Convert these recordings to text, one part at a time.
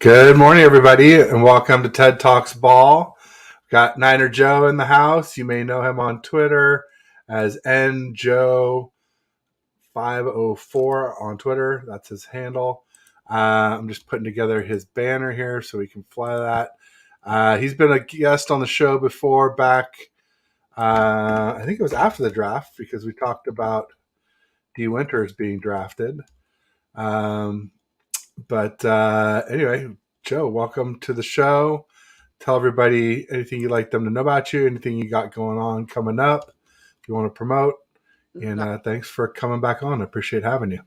Good morning, everybody, and welcome to TED Talks Ball. Got NinerJoe in the house. You may know him on Twitter as NJoe504 on Twitter. That's his handle. I'm just putting together his banner here so we can fly that. He's been a guest on the show before back, I think it was after the draft because we talked about D. Winters being drafted. But anyway, Joe, welcome to the show. Tell everybody anything you'd like them to know about you, anything you got going on coming up, if you want to promote. And thanks for coming back on. I appreciate having you.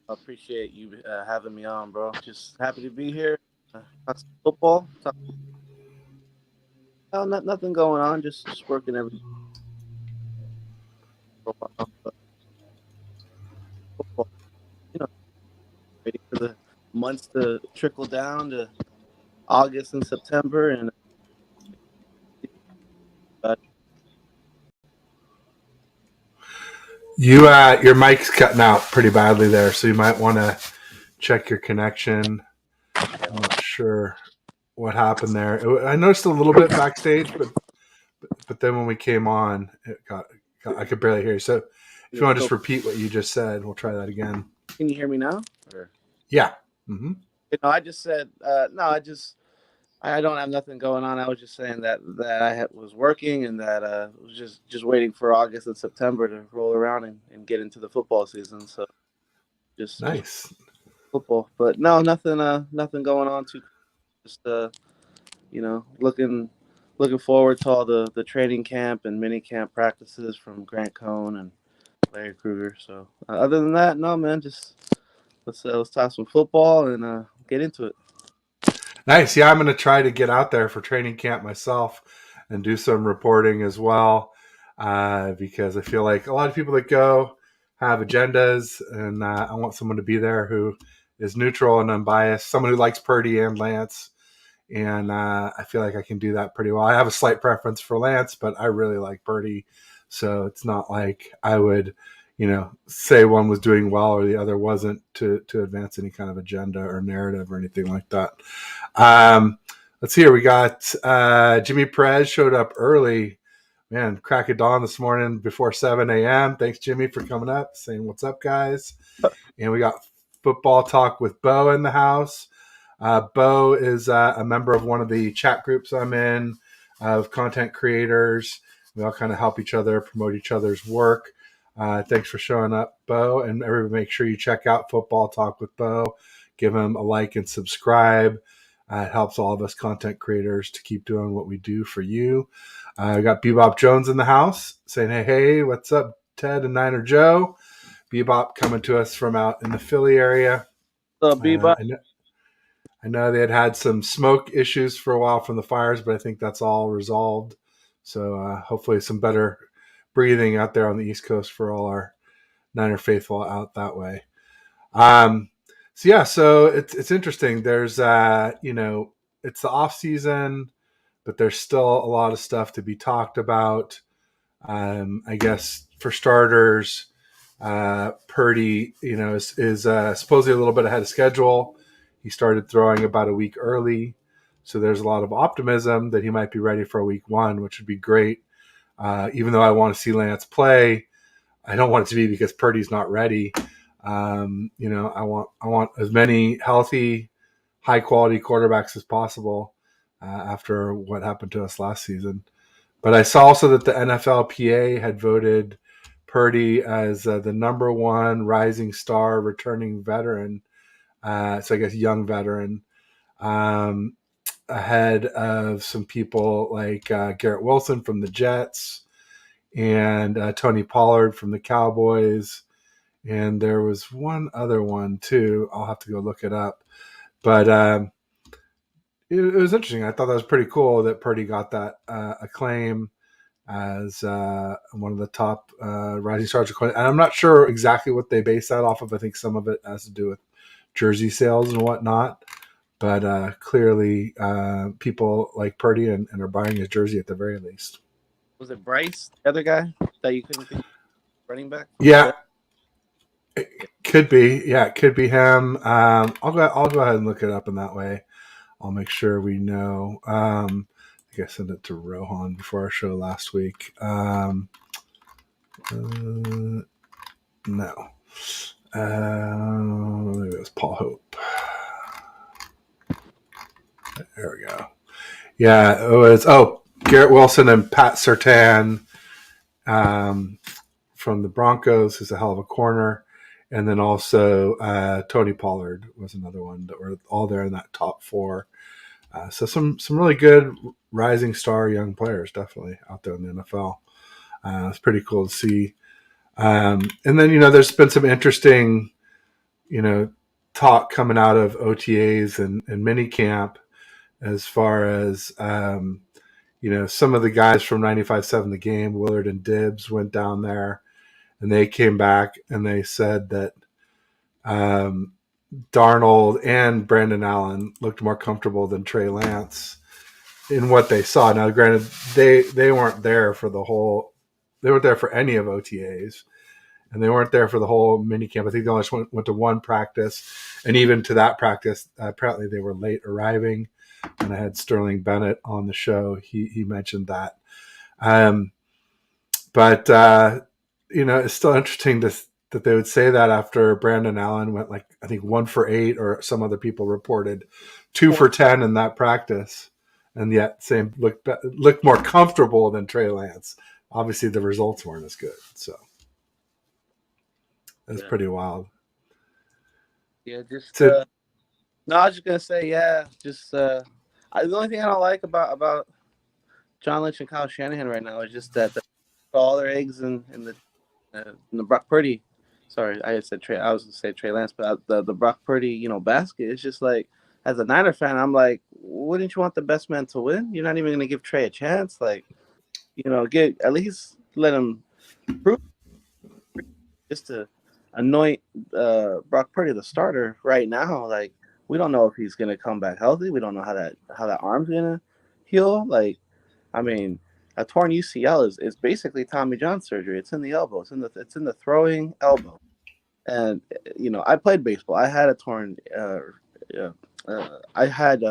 I appreciate you having me on, bro. Just happy to be here. Talk some football. Nothing going on. Just working every. Football, waiting for the months to trickle down to August and September, and your mic's cutting out pretty badly there, so you might want to check your connection. I'm not sure what happened there. I noticed a little bit backstage, but then when we came on, I could barely hear you. So if you want to just repeat what you just said, we'll try that again. Can you hear me now? Yeah. Mm-hmm. I just said no. I don't have nothing going on. I was just saying that I was working and that was just waiting for August and September to roll around and get into the football season. So just nice football, but no, nothing going on. Just looking forward to all the training camp and mini camp practices from Grant Cohn and Larry Krueger. So other than that, no, man. Just let's talk some football and get into it. Nice. Yeah, I'm going to try to get out there for training camp myself and do some reporting as well because I feel like a lot of people that go have agendas, and I want someone to be there who is neutral and unbiased, someone who likes Purdy and Lance, and I feel like I can do that pretty well. I have a slight preference for Lance, but I really like Purdy, so it's not like I would say one was doing well or the other wasn't to advance any kind of agenda or narrative or anything like that. Let's see here. We got Jimmy Perez showed up early. Man, crack of dawn this morning before 7 a.m. Thanks, Jimmy, for coming up, saying what's up, guys. And we got football talk with Bo in the house. Bo is a member of one of the chat groups I'm in of content creators. We all kind of help each other, promote each other's work. Thanks for showing up, Bo. And everybody make sure you check out Football Talk with Bo. Give him a like and subscribe. It helps all of us content creators to keep doing what we do for you. I got Bebop Jones in the house saying, hey, what's up, Ted and NinerJoe? Bebop coming to us from out in the Philly area. What's up, Bebop? I know they had some smoke issues for a while from the fires, but I think that's all resolved. So hopefully some better breathing out there on the East Coast for all our Niner faithful out that way. So it's interesting. There's it's the off season, but there's still a lot of stuff to be talked about. I guess for starters, Purdy, is supposedly a little bit ahead of schedule. He started throwing about a week early, so there's a lot of optimism that he might be ready for week one, which would be great. Even though I want to see Lance play, I don't want it to be because Purdy's not ready. I want as many healthy, high quality quarterbacks as possible after what happened to us last season. But I saw also that the NFLPA had voted Purdy as the number one rising star returning veteran. So I guess young veteran. Ahead of some people like Garrett Wilson from the Jets and Tony Pollard from the Cowboys. And there was one other one, too. I'll have to go look it up. But it was interesting. I thought that was pretty cool that Purdy got that acclaim as one of the top rising stars. And I'm not sure exactly what they base that off of. I think some of it has to do with jersey sales and whatnot. But clearly, people like Purdy and are buying his jersey at the very least. Was it Bryce, the other guy that you couldn't think of, running back? Yeah, it could be. Yeah, it could be him. I'll go ahead and look it up in that way. I'll make sure we know. I think I sent it to Rohan before our show last week. No. Maybe it was Paul Hope. There we go. Yeah, it was. Garrett Wilson and Pat Surtain from the Broncos, who's a hell of a corner. And then also Tony Pollard was another one that were all there in that top four. So some really good rising star young players definitely out there in the NFL. It's pretty cool to see. And then, there's been some interesting, talk coming out of OTAs and mini camp as far as, some of the guys from 95.7 The Game, Willard and Dibbs, went down there and they came back and they said that Darnold and Brandon Allen looked more comfortable than Trey Lance in what they saw. Now, granted, they weren't there for they weren't there for any of OTAs, and they weren't there for the whole mini camp. I think they only went to one practice, and even to that practice, apparently they were late arriving. And I had Sterling Bennett on the show. He mentioned that. But it's still interesting that they would say that after Brandon Allen went I think 1 for 8, or some other people reported 2 for 10 in that practice, and yet same looked more comfortable than Trey Lance. Obviously, the results weren't as good, so that's pretty wild. Yeah, no, I was just gonna say, the only thing I don't like about John Lynch and Kyle Shanahan right now is just that they put all their eggs in the Brock Purdy. Sorry, I was gonna say Trey Lance, but the Brock Purdy, basket. It's just like, as a Niner fan, I'm like, wouldn't you want the best man to win? You're not even gonna give Trey a chance. Like, at least let him prove, just to anoint Brock Purdy the starter right now. Like, we don't know if he's gonna come back healthy. We don't know how that arm's gonna heal. Like, I mean, a torn UCL is basically Tommy John surgery. It's in the elbow. It's in the throwing elbow. And I played baseball. I had a torn. I had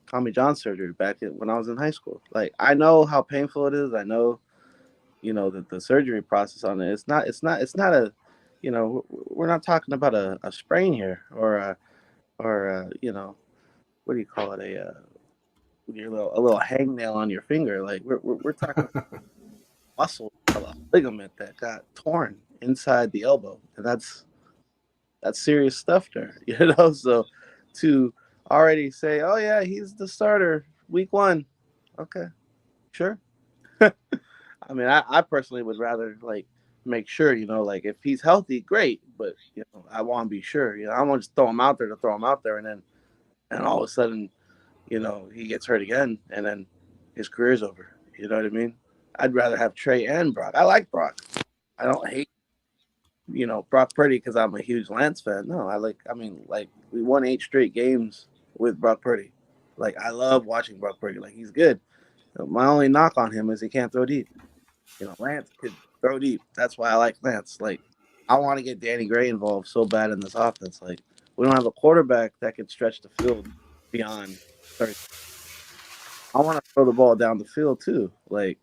Tommy John surgery back when I was in high school. Like, I know how painful it is. I know, the surgery process on it. It's not a, we're not talking about a sprain here, or what do you call it, a little hangnail on your finger. Like, we're talking muscle, a ligament that got torn inside the elbow, and that's serious stuff there. So to already say, oh yeah, he's the starter week 1, okay, sure. I mean, I personally would rather make sure, if he's healthy, great, but I want to be sure. I don't want to just throw him out there to throw him out there, and all of a sudden, he gets hurt again, and then his career's over. You know what I mean? I'd rather have Trey and Brock. I like Brock. I don't hate, Brock Purdy because I'm a huge Lance fan. No, we won 8 straight games with Brock Purdy. Like, I love watching Brock Purdy. Like, he's good. My only knock on him is he can't throw deep. Lance could throw deep. That's why I like Lance. Like, I want to get Danny Gray involved so bad in this offense. Like, we don't have a quarterback that can stretch the field beyond 30. I want to throw the ball down the field too. Like,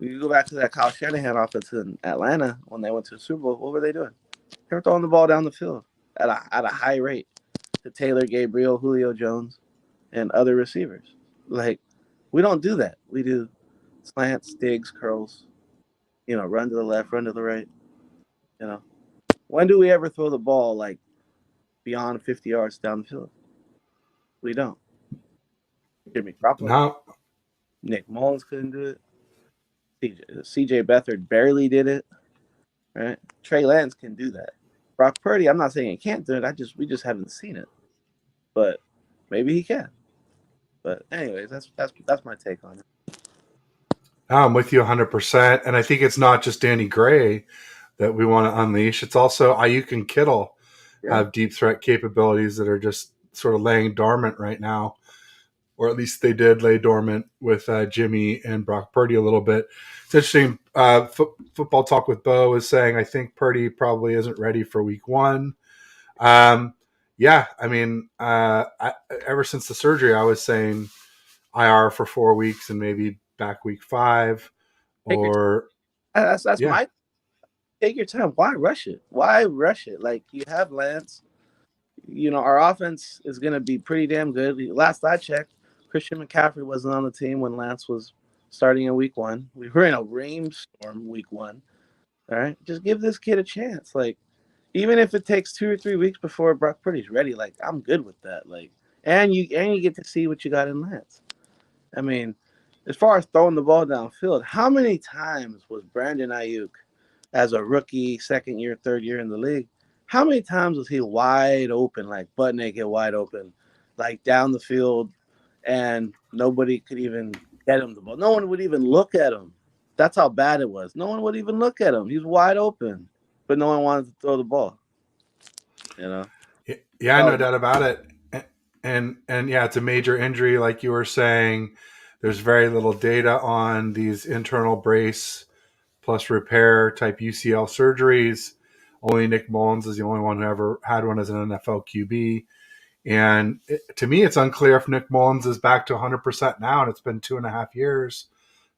you go back to that Kyle Shanahan offense in Atlanta when they went to the Super Bowl. What were they doing? They were throwing the ball down the field at a high rate to Taylor, Gabriel, Julio Jones, and other receivers. Like, we don't do that. We do slants, digs, curls. Run to the left, run to the right. When do we ever throw the ball beyond 50 yards down the field? We don't. Jimmy Cropper, No. Nick Mullins couldn't do it. CJ Beathard barely did it. Right? Trey Lance can do that. Brock Purdy, I'm not saying he can't do it. We just haven't seen it. But maybe he can. But anyways, that's my take on it. I'm with you 100%. And I think it's not just Danny Gray that we want to unleash. It's also Ayuk and Kittle have deep threat capabilities that are just sort of laying dormant right now. Or at least they did lay dormant with Jimmy and Brock Purdy a little bit. It's interesting. Football Talk with Bo is saying, I think Purdy probably isn't ready for week 1. yeah, I mean, ever since the surgery, I was saying IR for 4 weeks and maybe back week 5, Take your time. or That's yeah, my take your time. Why rush it? Why rush it? Like you have Lance. Our offense is going to be pretty damn good. Last I checked, Christian McCaffrey wasn't on the team when Lance was starting in week 1. We were in a rainstorm week 1. All right, just give this kid a chance. Like, even if it takes 2 or 3 weeks before Brock Purdy's ready, like I'm good with that. Like, and you get to see what you got in Lance. I mean, as far as throwing the ball downfield, how many times was Brandon Ayuk as a rookie, second year, third year in the league? How many times was he wide open, like butt naked, wide open, like down the field, and nobody could even get him the ball? No one would even look at him. That's how bad it was. No one would even look at him. He's wide open, but no one wanted to throw the ball. You know, yeah, that no was my doubt about it. And yeah, it's a major injury, like you were saying. There's very little data on these internal brace plus repair type UCL surgeries. Only Nick Mullins is the only one who ever had one as an NFL QB. And to me, it's unclear if Nick Mullins is back to 100% now, and it's been 2.5 years.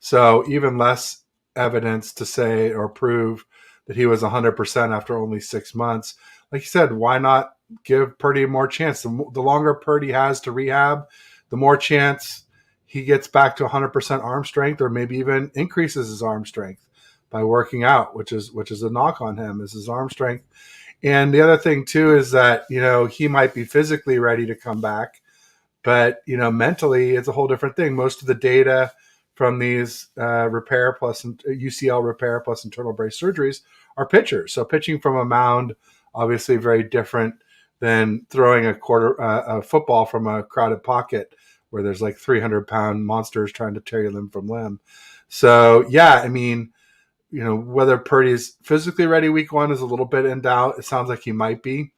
So even less evidence to say or prove that he was 100% after only 6 months. Like you said, why not give Purdy a more chance? The longer Purdy has to rehab, the more chance he gets back to 100% arm strength, or maybe even increases his arm strength by working out, which is a knock on him, is his arm strength. And the other thing too is that he might be physically ready to come back, but mentally it's a whole different thing. Most of the data from these repair plus UCL repair plus internal brace surgeries are pitchers. So pitching from a mound, obviously very different than throwing a football from a crowded pocket where there's like 300-pound monsters trying to tear you limb from limb. So yeah, I mean, whether Purdy's physically ready week 1 is a little bit in doubt. It sounds like he might be,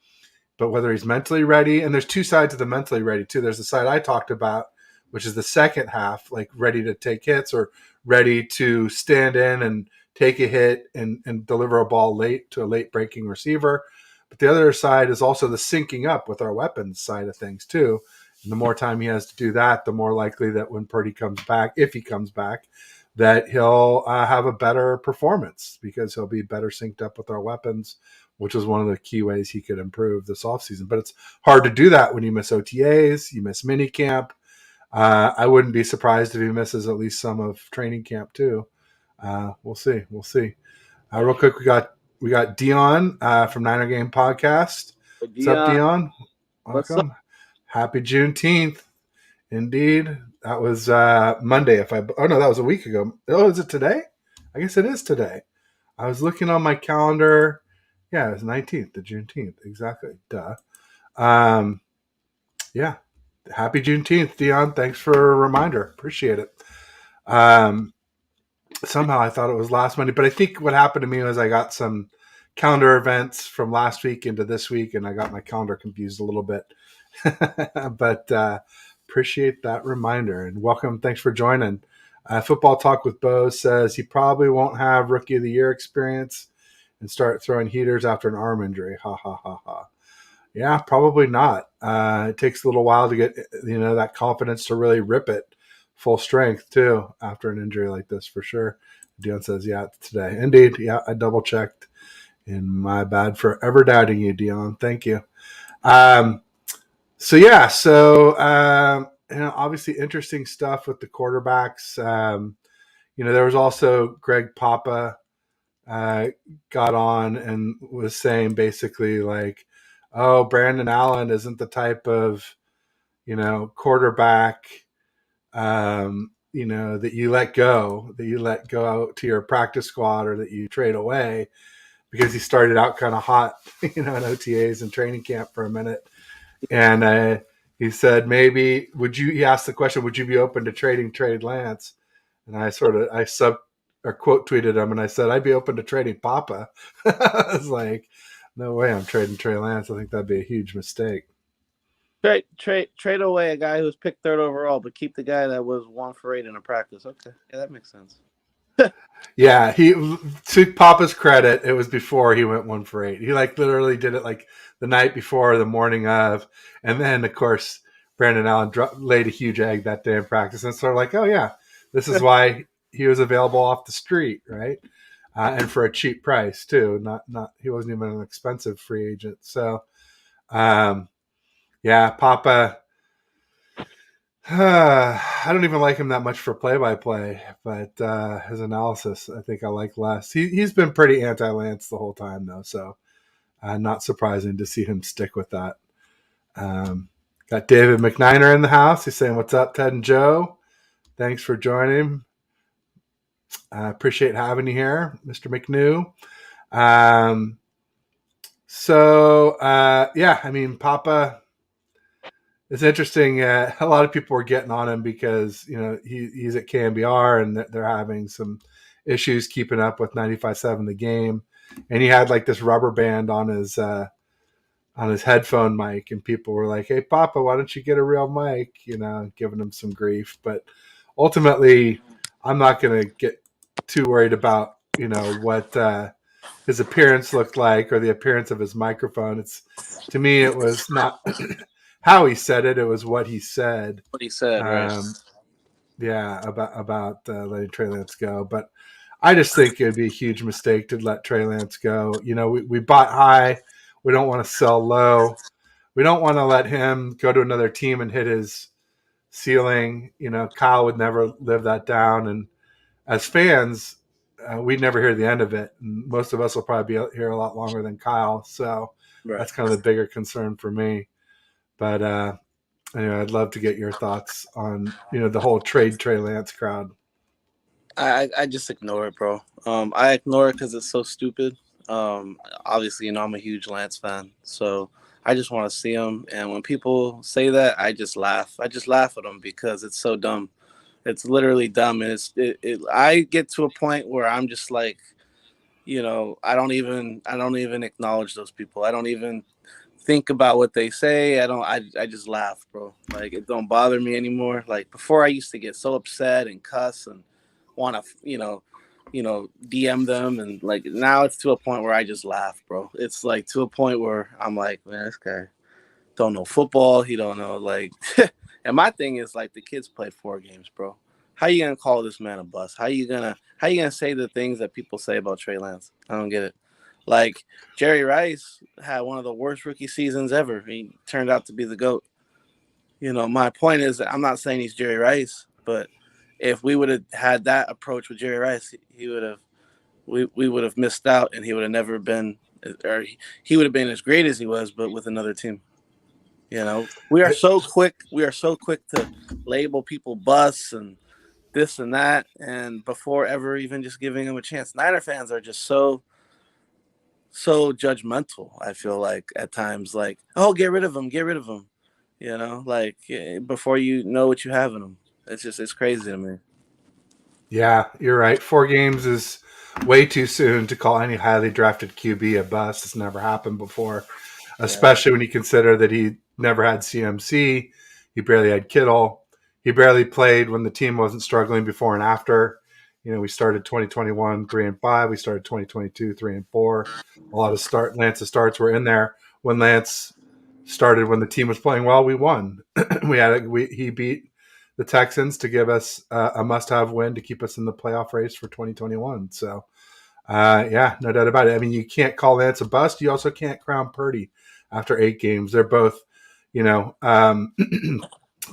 but whether he's mentally ready, and there's two sides of the mentally ready too. There's the side I talked about, which is the second half, like ready to take hits or ready to stand in and take a hit and deliver a ball late to a late breaking receiver. But the other side is also the syncing up with our weapons side of things too. And the more time he has to do that, the more likely that when Purdy comes back, if he comes back, that he'll have a better performance because he'll be better synced up with our weapons, which is one of the key ways he could improve this offseason. But it's hard to do that when you miss OTAs, you miss minicamp. I wouldn't be surprised if he misses at least some of training camp too. We'll see. We'll see. Real quick, we got Dion from Niner Game Podcast. What's up, Dion. Dion? What's up? Welcome. Happy Juneteenth. Indeed. That was Monday. Oh no, that was a week ago. Oh, is it today? I guess it is today. I was looking on my calendar. Yeah, it was 19th, the Juneteenth. Exactly. Duh. Um, yeah. Happy Juneteenth, Dion. Thanks for a reminder. Appreciate it. Um, Somehow I thought it was last Monday, but I think what happened to me was I got some calendar events from last week into this week, and I got my calendar confused a little bit. But appreciate that reminder and welcome. Thanks for joining. Football Talk with Bo says he probably won't have Rookie of the Year experience and start throwing heaters after an arm injury. Ha ha ha ha. Yeah, probably not. It takes a little while to get that confidence to really rip it full strength too after an injury like this for sure. Dion says, yeah, today. Indeed. Yeah, I double checked. And my bad for ever doubting you, Dion. Thank you. Um, obviously interesting stuff with the quarterbacks. There was also Greg Papa uh, got on and was saying basically like, oh, Brandon Allen isn't the type of, quarterback, that you let go out to your practice squad or that you trade away because he started out kind of hot, in OTAs and training camp for a minute. And he said, maybe, he asked the question, would you be open to trading Trey Lance? And I sub or quote tweeted him and I said, I'd be open to trading Papa. I was like, no way I'm trading Trey Lance. I think that'd be a huge mistake. Trade away a guy who's picked third overall, but keep the guy that was 1 for 8 in a practice. Okay, yeah, that makes sense. Yeah, he to Papa's credit, it was before he went 1 for 8. He like literally did it like the night before, or the morning of, and then of course Brandon Allen laid a huge egg that day in practice, and sort of like, oh yeah, this is why he was available off the street, right? And for a cheap price too. Not he wasn't even an expensive free agent. So, um, yeah, Papa. I don't even like him that much for play-by-play, but his analysis, I think I like less. He's been pretty anti-Lance the whole time, though, so not surprising to see him stick with that. Um, got David McNiner in the house. He's saying, "What's up, Ted and Joe? Thanks for joining. I appreciate having you here, Mr. McNew." Um, yeah, I mean, Papa. It's interesting. A lot of people were getting on him because he's at KMBR and they're having some issues keeping up with 95.7 The Game, and he had like this rubber band on his headphone mic, and people were like, "Hey, Papa, why don't you get a real mic?" Giving him some grief. But ultimately, I'm not going to get too worried about what his appearance looked like or the appearance of his microphone. It's to me, it was not how he said it; it was what he said. What he said, right? Yeah, about letting Trey Lance go, but I just think it'd be a huge mistake to let Trey Lance go. We bought high. We don't want to sell low. We don't want to let him go to another team and hit his ceiling. Kyle would never live that down. And as fans, we'd never hear the end of it. And most of us will probably be here a lot longer than Kyle. So Right. that's kind of the bigger concern for me. But anyway, I'd love to get your thoughts on the whole trade Trey Lance crowd. I just ignore it, bro. I ignore it because it's so stupid. Obviously, I'm a huge Lance fan, so I just want to see him. And when people say that, I just laugh. I just laugh at them because it's so dumb. It's literally dumb, and I get to a point where I'm just like, I don't even acknowledge those people. I don't even think about what they say. I just laugh, bro. Like, it don't bother me anymore. Like, before, I used to get so upset and cuss and want to DM them, and like now it's to a point where I just laugh, bro. It's like to a point where I'm like, man, this guy don't know football. He don't know, like. And my thing is, like, the kids played 4 games, bro. How you gonna call this man a bust? How you gonna say the things that people say about Trey Lance? I don't get it. Like, Jerry Rice had one of the worst rookie seasons ever. He turned out to be the GOAT. My point is that I'm not saying he's Jerry Rice, but if we would have had that approach with Jerry Rice, we would have missed out, and he would have never been, or he would have been as great as he was, but with another team. We are so quick. We are so quick to label people busts and this and that, and before ever even just giving them a chance. Niner fans are just so judgmental. I feel like at times, like, oh, get rid of him, get rid of him. Like, before you know what you have in them. It's crazy to me. Yeah, you're right. 4 games is way too soon to call any highly drafted QB a bust. It's never happened before, Yeah, especially when you consider that he never had CMC. He barely had Kittle. He barely played when the team wasn't struggling before and after. We started 2021 3-5. We started 2022 3-4. A lot of Lance's starts were in there when Lance started. When the team was playing well, we won. He beat the Texans to give us a must-have win to keep us in the playoff race for 2021. So, yeah, no doubt about it. I mean, you can't call Lance a bust. You also can't crown Purdy after 8 games. They're both,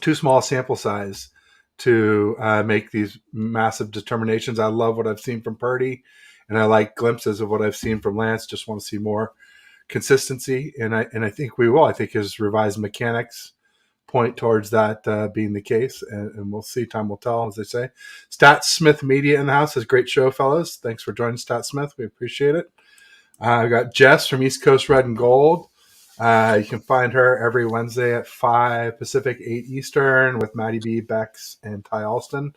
too small sample size to make these massive determinations. I love what I've seen from Purdy, and I like glimpses of what I've seen from Lance. Just want to see more consistency, and I think we will. I think his revised mechanics point towards that being the case, and we'll see. Time will tell, as they say. Stat Smith Media in the house. Has great show, fellas. Thanks for joining Stat Smith. We appreciate it. I got Jess from East Coast Red and Gold. You can find her every Wednesday at 5 Pacific, 8 Eastern with Maddie B, Bex, and Ty Alston.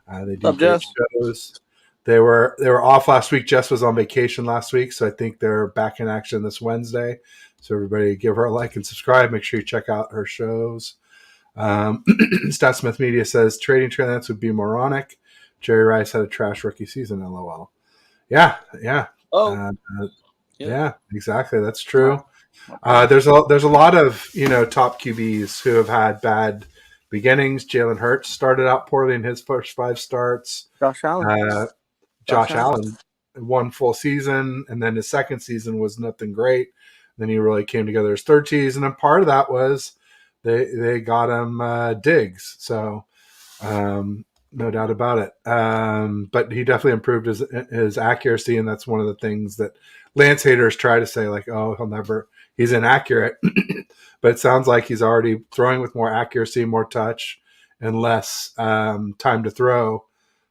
They do what's up, great Jess? shows. They were off last week. Jess was on vacation last week, so I think they're back in action this Wednesday. So everybody give her a like and subscribe. Make sure you check out her shows. Stat Smith Media says trading Trey Lance would be moronic. Jerry Rice had a trash rookie season. LOL. Yeah, yeah, Oh, uh, yeah. yeah. Exactly. That's My, true. my bad. There's a lot of top QBs who have had bad beginnings. Jalen Hurts started out poorly in his first 5 starts. Josh Allen. Uh, Josh Josh Allen. Allen one full season, and then his second season was nothing great. Then he really came together his third season, and part of that was they got him Diggs. So no doubt about it. But he definitely improved his accuracy, and that's one of the things that Lance haters try to say, like, oh, he's inaccurate. But it sounds like he's already throwing with more accuracy, more touch, and less time to throw,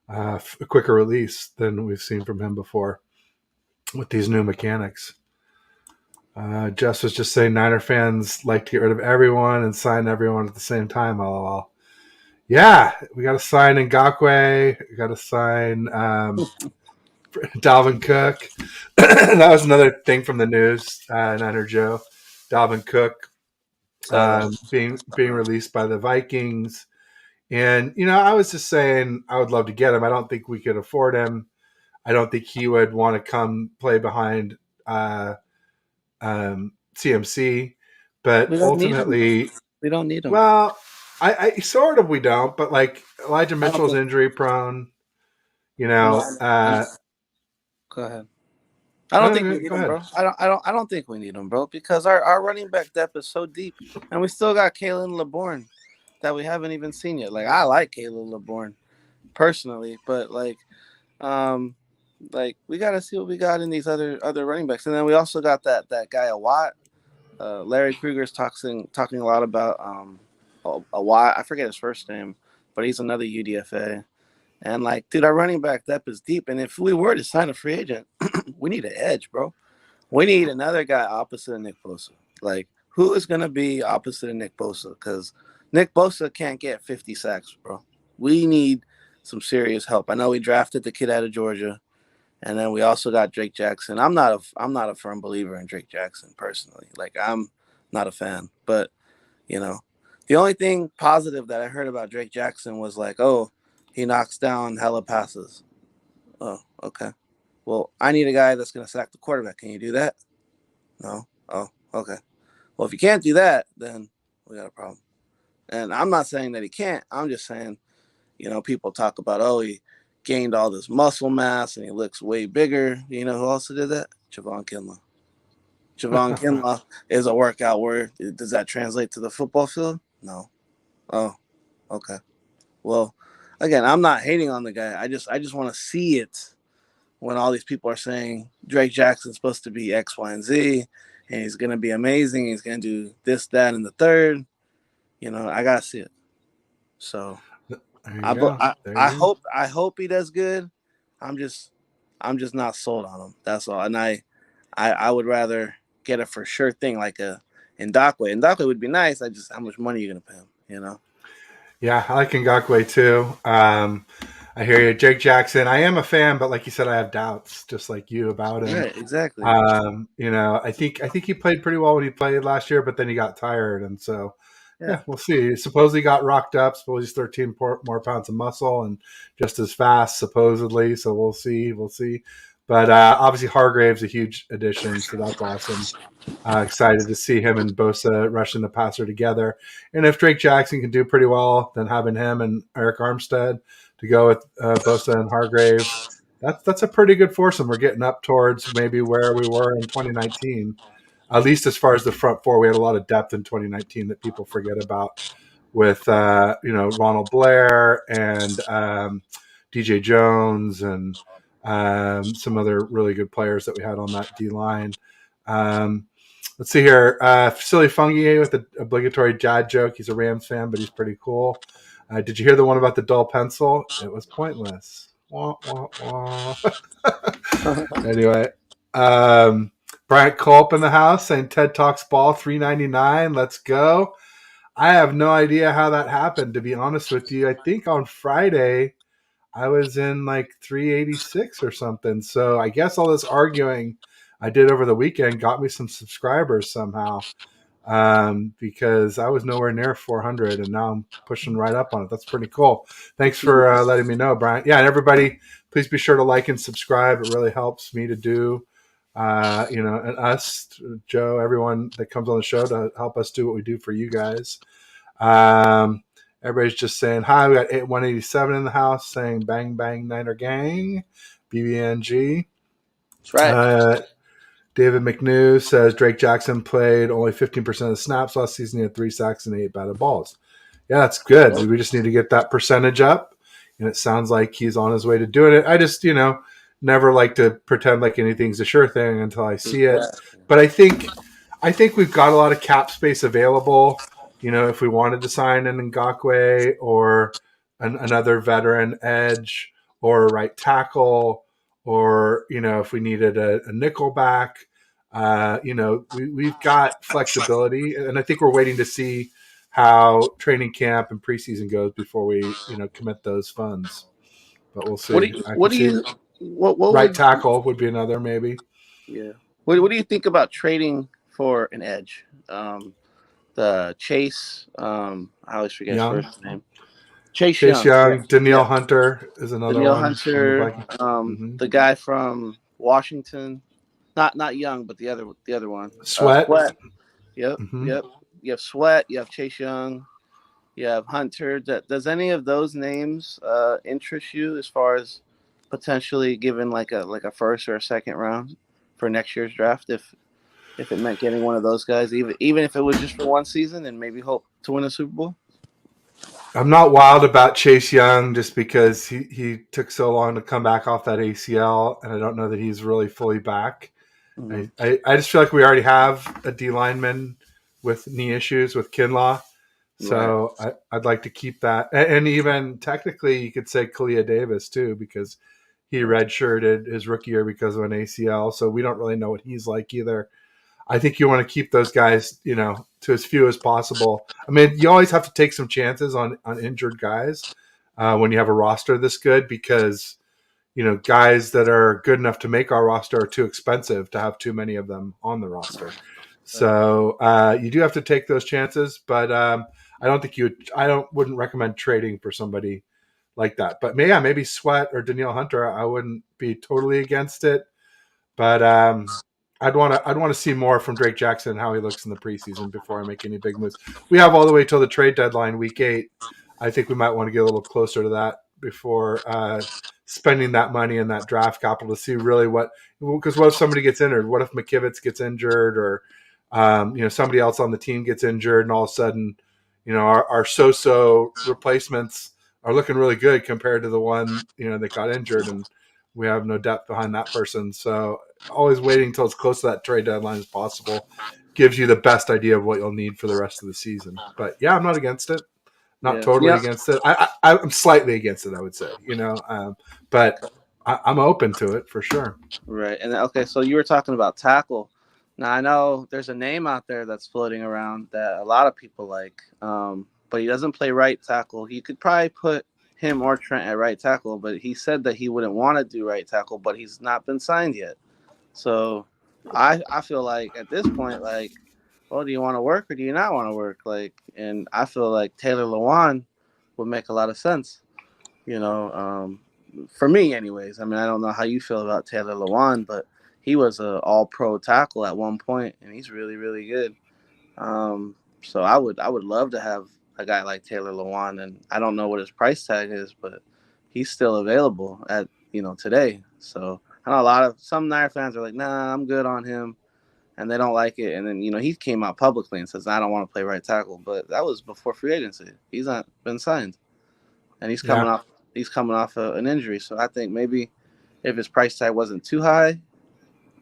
a quicker release than we've seen from him before with these new mechanics. Jess was just saying Niner fans like to get rid of everyone and sign everyone at the same time. LOL. Yeah, we got to sign Ngakwe. We got to sign Dalvin Cook. That was another thing from the news. NinerJoe, Dalvin Cook Saw that. being released by the Vikings, and I was just saying I would love to get him. I don't think we could afford him. I don't think he would want to come play behind CMC, but We don't need him though. ultimately, We don't need him. well, I sort of we don't, but like Elijah I don't Mitchell's think. injury prone. No, I'm, Uh, go ahead. I don't no, think we no, need go him, ahead. bro. I don't think we need him, bro, because our running back depth is so deep, and we still got Kalen LeBourne that we haven't even seen yet. Like I like Kalen LeBourne personally, but um, we got to see what we got in these other running backs, and then we also got that guy a Watt. Larry Krueger's talking a lot about a Watt. I forget his first name, but he's another UDFA. And like, dude, our running back depth is deep. And if we were to sign a free agent, we need an edge, bro. We need another guy opposite of Nick Bosa. Like, who is gonna be opposite of Nick Bosa? Because Nick Bosa can't get 50 sacks, bro. We need some serious help. I know we drafted the kid out of Georgia, and then we also got Drake Jackson. I'm not a firm believer in Drake Jackson personally. Like, I'm not a fan, but you know, the only thing positive that I heard about Drake Jackson was like, oh, he knocks down hella passes. Oh, okay. Well, I need a guy that's going to sack the quarterback. Can you do that? No. Oh, okay. Well, if you can't do that, then we got a problem. And I'm not saying that he can't. I'm just saying, people talk about, oh, he gained all this muscle mass and he looks way bigger. You know who also did that? Javon Kinlaw. Javon Kinlaw is a workout word. Does that translate to the football field? No. Oh, okay. Well, again, I'm not hating on the guy. I just want to see it when all these people are saying Drake Jackson's supposed to be X, Y, and Z, and he's gonna be amazing. He's gonna do this, that, and the third. I gotta see it. So There you I go. I, There I you go. hope he does good. I'm just I'm just not sold on him. That's all. And I would rather get a for sure thing like a Ndakwe. Ndakwe would be nice. I just how much money are you gonna pay him? Yeah, I like Ngakwe too. I hear you, Jake Jackson. I am a fan, but like you said, I have doubts, just like you, about him. Right, exactly. I think he played pretty well when he played last year, but then he got tired, and so Yeah. yeah, we'll see. Supposedly got rocked up. Suppose he's 13 more pounds of muscle and just as fast, supposedly. So we'll see. We'll see. But obviously, Hargrave's a huge addition, so that's awesome. Excited to see him and Bosa rushing the passer together. And if Drake Jackson can do pretty well, then having him and Eric Armstead to go with Bosa and Hargrave, that's a pretty good foursome. We're getting up towards maybe where we were in 2019, at least as far as the front four. We had a lot of depth in 2019 that people forget about with Ronald Blair and DJ Jones and some other really good players that we had on that D line. Um, let's see here. Silly Fungi with the obligatory dad joke. He's a Rams fan, but he's pretty cool. Did you hear the one about the dull pencil? It was pointless. Wah, wah, wah. Anyway, um, Bryant Culp in the house saying TED Talks ball $3.99. Let's go. I have no idea how that happened, to be honest with you. I think on Friday I was in like 386 or something. So I guess all this arguing I did over the weekend got me some subscribers somehow. because I was nowhere near 400, and now I'm pushing right up on it. That's pretty cool. Thanks for letting me know, Brian. Yeah, and everybody, please be sure to like and subscribe. It really helps me to do, and us, Joe, everyone that comes on the show to help us do what we do for you guys. Um, Everybody's just saying hi. We got 187 in the house saying bang, bang, Niner gang, BBNG. That's right. Uh, David McNew says Drake Jackson played only 15% of the snaps last season. He had 3 sacks and 8 batted balls. Yeah, that's good. We just need to get that percentage up. And it sounds like he's on his way to doing it. I just, never like to pretend like anything's a sure thing until I see it. Exactly. But I think we've got a lot of cap space available. If we wanted to sign an Ngakoue or another veteran edge or a right tackle, or if we needed a nickel back, we've got flexibility, and I think we're waiting to see how training camp and preseason goes before we commit those funds. But we'll What do see. you? I What could do see you? What right would? tackle would be another maybe. Yeah. What do you think about trading for an edge? The Chase. I always forget his Young, first name. Chase Chase Young. Yeah. Young, Danielle Yeah. Hunter is another Danielle one from the Hunter. Vikings. Hmm. The guy from Washington. Not Young, but the other one. Sweat. Sweat. Yep. Hmm. Yep. You have Sweat. You have Chase Young. You have Hunter. Does any of those names interest you as far as potentially giving like a first or a second round for next year's draft if it meant getting one of those guys, even if it was just for one season and maybe hope to win a Super Bowl? I'm not wild about Chase Young just because he took so long to come back off that ACL, and I don't know that he's really fully back. Mm-hmm. I just feel like we already have a D lineman with knee issues with Kinlaw. Right. So I'd like to keep that. And even technically, you could say Kalia Davis, too, because he redshirted his rookie year because of an ACL. So we don't really know what he's like either. I think you want to keep those guys, to as few as possible. I mean, you always have to take some chances on injured guys when you have a roster this good, because guys that are good enough to make our roster are too expensive to have too many of them on the roster. So you do have to take those chances, but I don't think wouldn't recommend trading for somebody like that. But yeah, maybe Sweat or Danielle Hunter, I wouldn't be totally against it. But I'd want to see more from Drake Jackson and how he looks in the preseason before I make any big moves. We have all the way till the trade deadline, week 8. I think we might want to get a little closer to that before spending that money in that draft capital to see really because what if somebody gets injured? What if McKivitz gets injured, or somebody else on the team gets injured, and all of a sudden, our so-so replacements are looking really good compared to the one that got injured, and we have no depth behind that person. So always waiting until it's close to that trade deadline as possible gives you the best idea of what you'll need for the rest of the season. But yeah, I'm not against it. Not Yeah. totally Yeah. against it. I'm slightly against it, I would say. But I'm open to it for sure. Right. And okay, so you were talking about tackle. Now I know there's a name out there that's floating around that a lot of people like, but he doesn't play right tackle. You could probably put him or Trent at right tackle, but he said that he wouldn't want to do right tackle, but he's not been signed yet. So I feel like at this point, like, well, do you want to work or do you not want to work? Like, and I feel like Taylor Lewan would make a lot of sense. You know, for me, anyways. I mean, I don't know how you feel about Taylor Lewan, but he was a All Pro tackle at one point, and he's really, really good. So I would love to have a guy like Taylor Lewan, and I don't know what his price tag is, but he's still available at today. So I know some Niner fans are like, nah, I'm good on him, and they don't like it. And then he came out publicly and says, I don't want to play right tackle, but that was before free agency. He's not been signed, and Yeah. he's coming off an injury. So I think maybe if his price tag wasn't too high,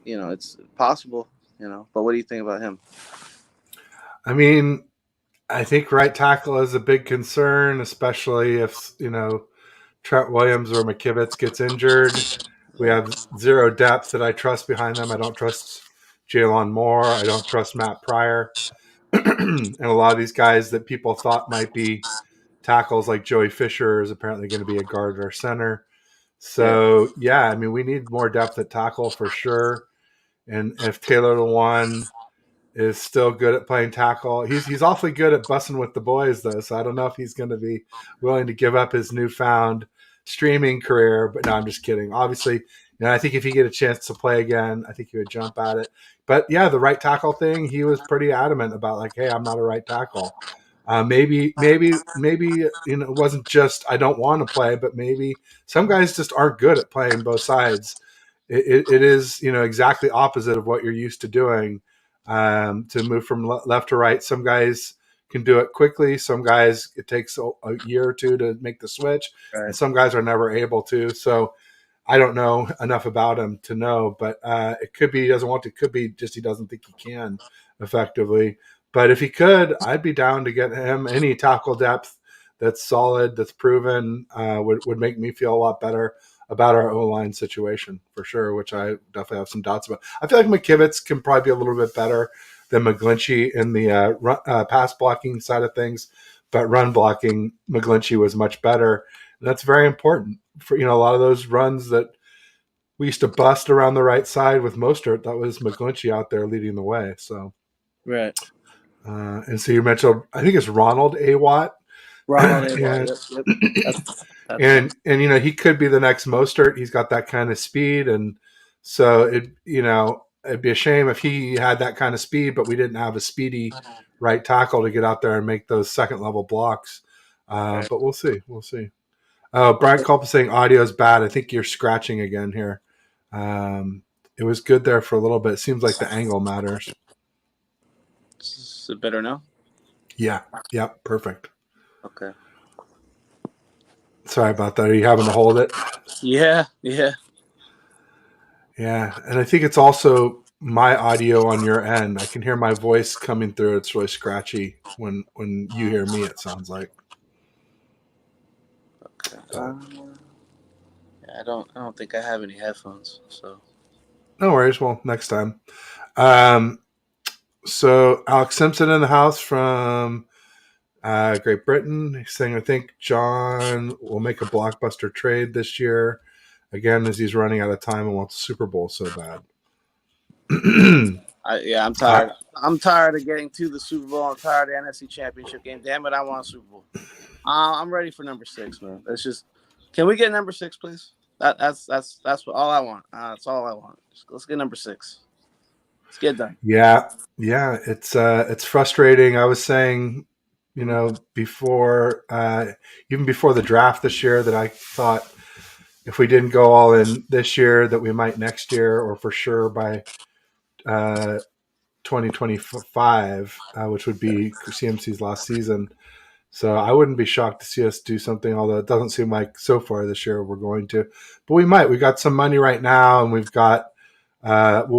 it's possible. But what do you think about him? I mean, I think right tackle is a big concern, especially if, Trent Williams or McKivitz gets injured. We have zero depth that I trust behind them. I don't trust Jalen Moore. I don't trust Matt Pryor. And a lot of these guys that people thought might be tackles, like Joey Fisher, is apparently going to be a guard or center. Yeah. So, yeah, I mean, we need more depth at tackle for sure. And if Taylor Lewan is still good at playing tackle. He's awfully good at busting with the boys though, so I don't know if he's going to be willing to give up his newfound streaming career. But no, I'm just kidding. Obviously, I think if he get a chance to play again, I think he would jump at it. But yeah, the right tackle thing, he was pretty adamant about like, hey, I'm not a right tackle. Maybe it wasn't just I don't want to play, but maybe some guys just aren't good at playing both sides. It is exactly opposite of what you're used to doing, to move from left to right. Some guys can do it quickly. Some guys it takes a year or two to make the switch, and Right. some guys are never able to. So I don't know enough about him to know, but it could be he doesn't want to. It could be just he doesn't think he can effectively. But if he could, I'd be down to get him any tackle depth that's solid, that's proven, would make me feel a lot better about our O-line situation for sure, which I definitely have some doubts about. I feel like McKivitz can probably be a little bit better than McGlinchey in the pass blocking side of things, but run blocking, McGlinchey was much better. And that's very important for a lot of those runs that we used to bust around the right side with Mostert. That was McGlinchey out there leading the way. So, Right. and so you mentioned, I think it's Ronald A. Watt, Ronald A. Watt. and Yep. Yep. That's him. and he could be the next Mostert. He's got that kind of speed, and so it'd be a shame if he had that kind of speed, but we didn't have a speedy right tackle to get out there and make those second level blocks. Right. But we'll see. We'll see. Brian Culp is saying audio is bad. I think you're scratching again here. It was good there for a little bit. It seems like the angle matters. Is it better now? Yeah. Yep. Perfect. Okay. Sorry about that. Are you having to hold it? Yeah. Yeah. Yeah. And I think it's also my audio on your end. I can hear my voice coming through. It's really scratchy when you hear me, it sounds like. Okay. But Yeah, I don't think I have any headphones. So. no worries. Well, next time. Um, so Alex Simpson in the house from Great Britain. He's saying, I think John will make a blockbuster trade this year, again, as he's running out of time and wants a Super Bowl so bad. I'm tired. I'm tired of getting to the Super Bowl. I'm tired of the NFC Championship game. Damn it, I want a Super Bowl. I'm ready for number 6, man. Can we get number 6, please? That's what all I want. That's all I want. Let's get number 6. Let's get done. Yeah, it's frustrating. I was saying, before even before the draft this year, that I thought if we didn't go all in this year, that we might next year, or for sure by 2025, which would be CMC's last season. So I wouldn't be shocked to see us do something, although it doesn't seem like so far this year we're going to. But we might. We got some money right now, and we'll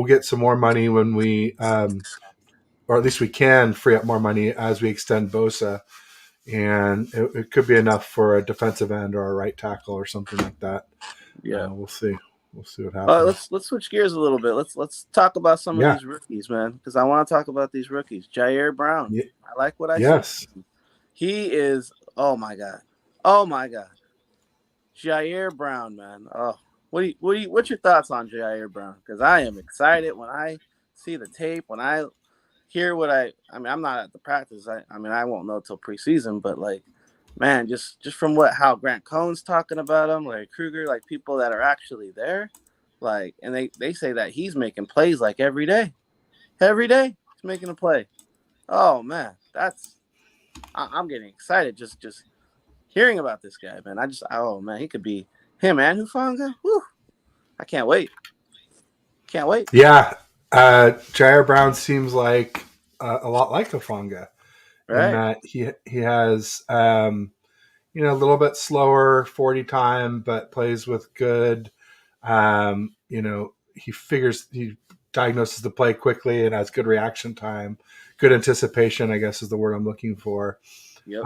get some more money when we, or at least we can free up more money as we extend Bosa. And it could be enough for a defensive end or a right tackle or something like that. Yeah. We'll see. We'll see what happens. Let's switch gears a little bit. Let's talk about some of Yeah. these rookies, man, because I want to talk about these rookies. Jair Brown. Yeah. I like what I Yes. see. He is. Oh my god. Oh my god. Jair Brown, man. Oh, what's your thoughts on Jair Brown? Because I am excited when I see the tape. When I hear I'm not at the practice. I won't know till preseason. But like, man, just from how Grant Cohn's talking about him, like Kruger, like people that are actually there, like, and they say that he's making plays like every day he's making a play. Oh man, I'm getting excited just hearing about this guy, man. Oh man, he could be him and Hufanga. Whew. I can't wait. Can't wait. Yeah. Jair Brown seems like a lot like Hufanga in Right. that he has a little bit slower 40 time, but plays with good. He diagnoses the play quickly and has good reaction time, good anticipation, I guess is the word I'm looking for. Yep.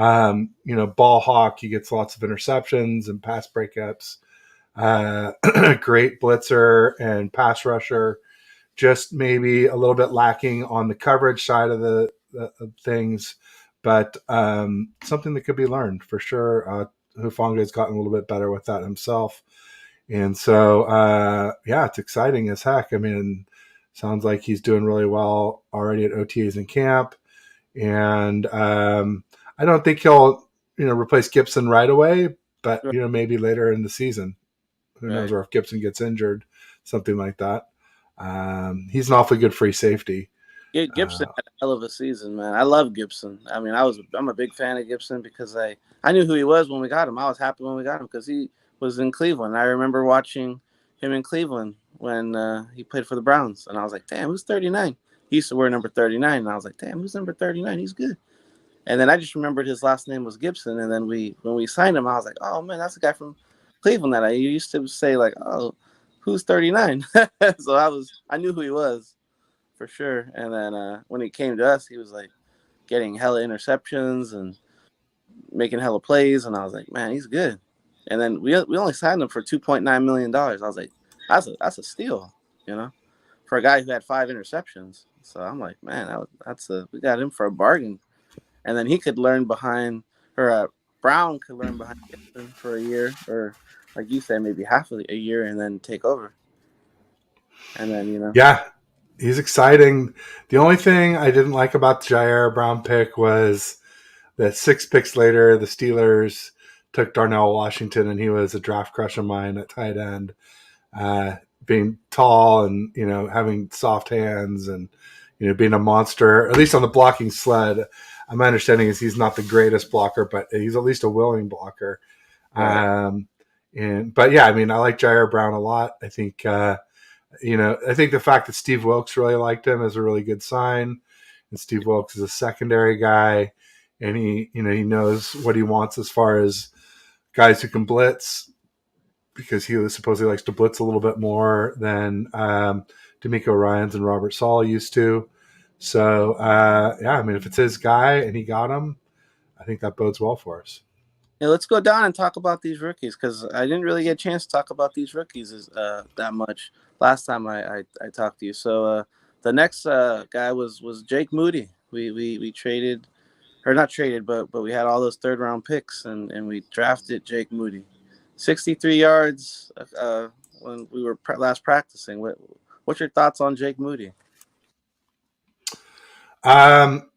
Ball hawk. He gets lots of interceptions and pass breakups. Great blitzer and pass rusher. Just maybe a little bit lacking on the coverage side of the things, but something that could be learned for sure. Hufanga has gotten a little bit better with that himself. And so, it's exciting as heck. I mean, Sounds like he's doing really well already at OTAs and camp. And I don't think he'll, replace Gibson right away, but, Right. maybe later in the season. Who knows, Right. or if Gibson gets injured, something like that. He's an awfully good free safety. Gibson Uh, had a hell of a season, man. I love Gibson. I mean, I'm a big fan of Gibson because I knew who he was when we got him. I was happy when we got him because he was in Cleveland. I remember watching him in Cleveland when he played for the Browns, and I was like, damn, who's 39? He used to wear number 39, and I was like, damn, who's number 39? He's good. And then I just remembered his last name was Gibson, and then when we signed him, I was like, oh man, that's the guy from Cleveland that I used to say like, oh, who's 39? So I knew who he was for sure. And then when he came to us, he was like getting hella interceptions and making hella plays, and I was like, man, he's good. And then we only signed him for $2.9 million. I was like, that's a steal, you know, for a guy who had 5 interceptions. So I'm like, man, we got him for a bargain. And then he could learn behind, or Brown could learn behind Gibson for a year, or like you said, maybe half of a year, and then take over. And then yeah, he's exciting. The only thing I didn't like about the Jair Brown pick was that 6 picks later, the Steelers took Darnell Washington, and he was a draft crush of mine at tight end. Uh, Being tall and having soft hands and being a monster, at least on the blocking sled. My understanding is he's not the greatest blocker, but he's at least a willing blocker. right. But yeah, I mean, I like Jair Brown a lot. I think I think the fact that Steve Wilkes really liked him is a really good sign. And Steve Wilkes is a secondary guy, and he knows what he wants as far as guys who can blitz, because he supposedly likes to blitz a little bit more than D'Amico Ryans and Robert Sala used to. So yeah, I mean, if it's his guy and he got him, I think that bodes well for us. Yeah, let's go down and talk about these rookies because I didn't really get a chance to talk about these rookies that much last time I talked to you. So the next guy was Jake Moody. We traded, or not traded, but we had all those third round picks, and we drafted Jake Moody, 63 yards when we were last practicing. What's your thoughts on Jake Moody? Um,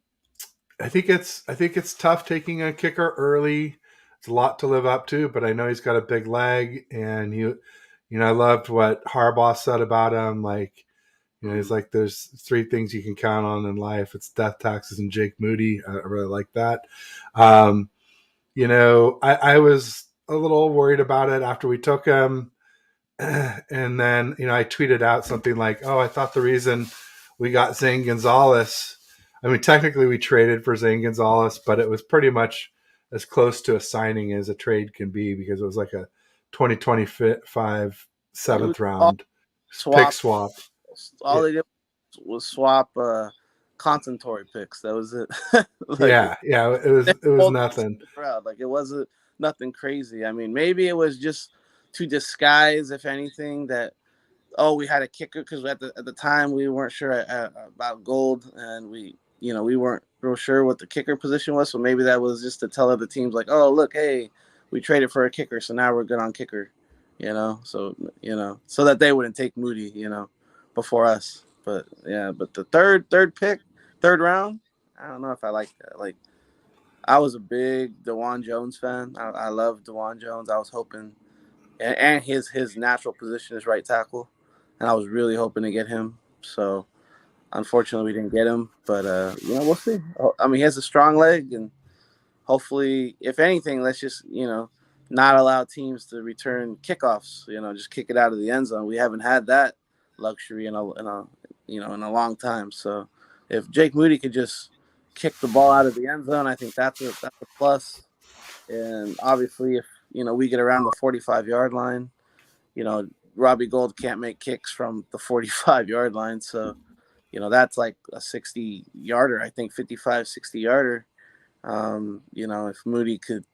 I think it's tough taking a kicker early. It's a lot to live up to, but I know he's got a big leg, and I loved what Harbaugh said about him. Like, he's like, there's 3 things you can count on in life. It's death, taxes, and Jake Moody. I really like that. Um, I was a little worried about it after we took him. And then, I tweeted out something like, oh, I thought the reason we got Zane Gonzalez, I mean, technically we traded for Zane Gonzalez, but it was pretty much as close to a signing as a trade can be, because it was like a 2025 It was seventh all round pick swap. swap. All Yeah, they did was swap concentratory picks. That was it. Like yeah, it was both nothing. crowd. Like it wasn't nothing crazy. I mean, maybe it was just to disguise, if anything, that we had a kicker because at the time we weren't sure about gold, and we weren't real sure what the kicker position was. So maybe that was just to tell other teams like, oh look, hey, we traded for a kicker, so now we're good on kicker. So so that they wouldn't take Moody, before us. But yeah, but the third pick, third round, I don't know if I like that. Like I was a big DeJuan Jones fan. I love DeJuan Jones. I was hoping, and his natural position is right tackle, and I was really hoping to get him. So unfortunately, we didn't get him. But we'll see. I mean, he has a strong leg, and hopefully, if anything, let's just not allow teams to return kickoffs. Just kick it out of the end zone. We haven't had that luxury in a long time. So if Jake Moody could just kick the ball out of the end zone, I think that's a plus. And obviously, if we get around the 45-yard line, Robbie Gould can't make kicks from the 45-yard line. So that's like a 60-yarder. I think 55, 60-yarder. If Moody could,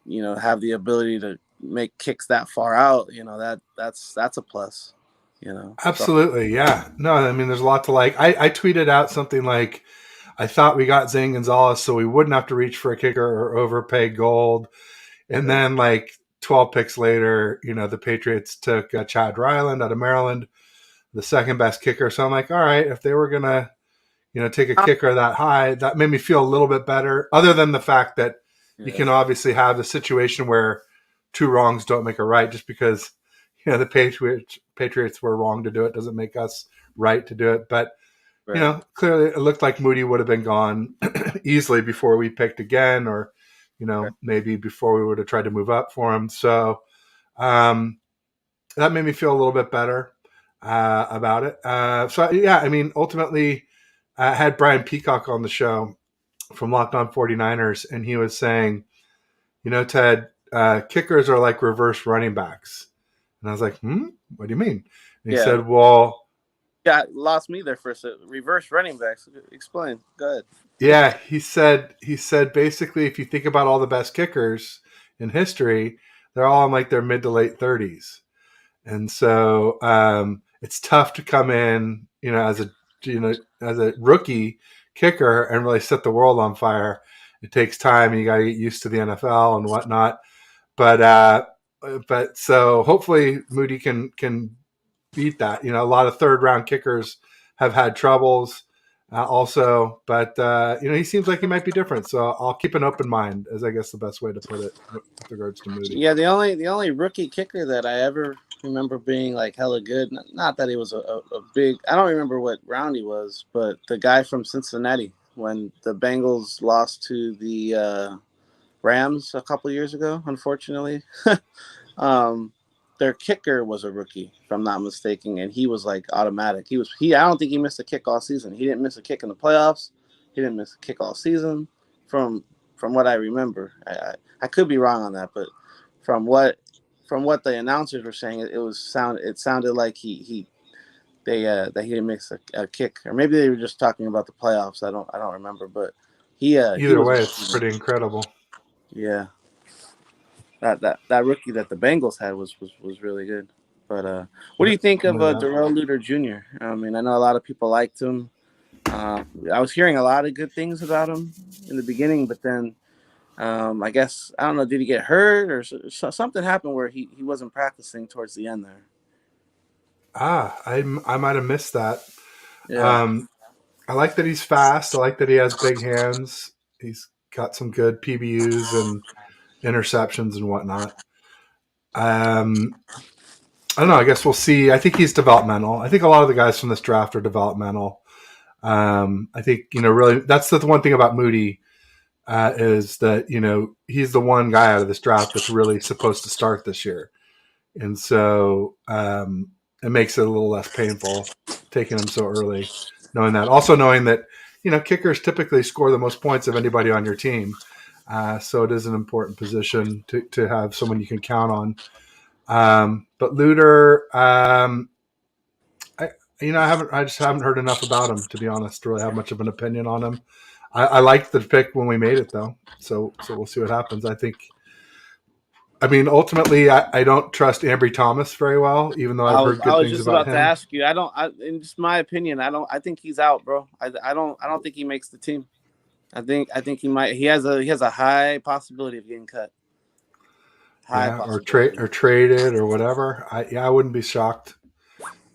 have the ability to make kicks that far out, that's a plus. So Absolutely, yeah. No, I mean, there's a lot to like. I tweeted out something like, I thought we got Zane Gonzalez so we wouldn't have to reach for a kicker or overpay gold. And right. then, like 12 picks later, the Patriots took Chad Ryland out of Maryland. the second best kicker. So I'm like, all right, if they were gonna, take a kicker that high, that made me feel a little bit better. Other than the fact that you Yeah, can obviously have the situation where two wrongs don't make a right. Just because the Patriots were wrong to do it doesn't make us right to do it. But right. clearly it looked like Moody would have been gone easily before we picked again, or Right. maybe before we would have tried to move up for him. So um, that made me feel a little bit better about it. So yeah, I mean, ultimately, I had Brian Peacock on the show from Locked On 49ers, and he was saying, Ted, kickers are like reverse running backs. And I was like, what do you mean? And he Yeah. said, well, Yeah, lost me there for a second. Reverse running backs. Explain. Go ahead. yeah, he said basically, if you think about all the best kickers in history, they're all in like their mid to late 30s. And so it's tough to come in, as a rookie kicker and really set the world on fire. It takes time, and you got to get used to the NFL and whatnot. But so hopefully Moody can beat that. A lot of third round kickers have had troubles also, but he seems like he might be different. So I'll keep an open mind, as I guess the best way to put it with regards to Moody. Yeah, the only rookie kicker that I ever remember being like hella good. Not that he was a big. I don't remember what round he was, but the guy from Cincinnati when the Bengals lost to the Rams a couple years ago. Unfortunately, um, their kicker was a rookie, if I'm not mistaken, and he was like automatic. He. I don't think he missed a kick all season. He didn't miss a kick in the playoffs. He didn't miss a kick all season, from from what I remember. I could be wrong on that, but from what from what the announcers were saying, it sounded like he they that he didn't miss a kick, or maybe they were just talking about the playoffs. I don't remember, but he Either was way, it's pretty incredible. yeah, that rookie that the Bengals had was really good. But what do Yeah, you think of no doubt. Darrell Luter Jr.? I mean, I know a lot of people liked him. I was hearing a lot of good things about him in the beginning, but then I guess I don't know. Did he get hurt or something happened where he wasn't practicing towards the end there? I might have missed that. Yeah, Um, I like that he's fast. I like that he has big hands. He's got some good PBUs and interceptions and whatnot. Um, I don't know. I guess we'll see. I think he's developmental. I think a lot of the guys from this draft are developmental. I think really that's the one thing about Moody is that he's the one guy out of this draft that's really supposed to start this year, and so it makes it a little less painful taking him so early. Knowing that, also knowing that kickers typically score the most points of anybody on your team, so it is an important position to have someone you can count on. But Luter, I just haven't heard enough about him to be honest to really have much of an opinion on him. I liked the pick when we made it though, so we'll see what happens. I mean, ultimately, I don't trust Ambry Thomas very well, even though I've heard I good was things just about about to him. ask you. I don't. In just my opinion, I don't. I think he's out, bro. I don't think he makes the team. I think he might. He has a high possibility of getting cut. High Yeah, or trade possibility. or traded or whatever. I wouldn't be shocked.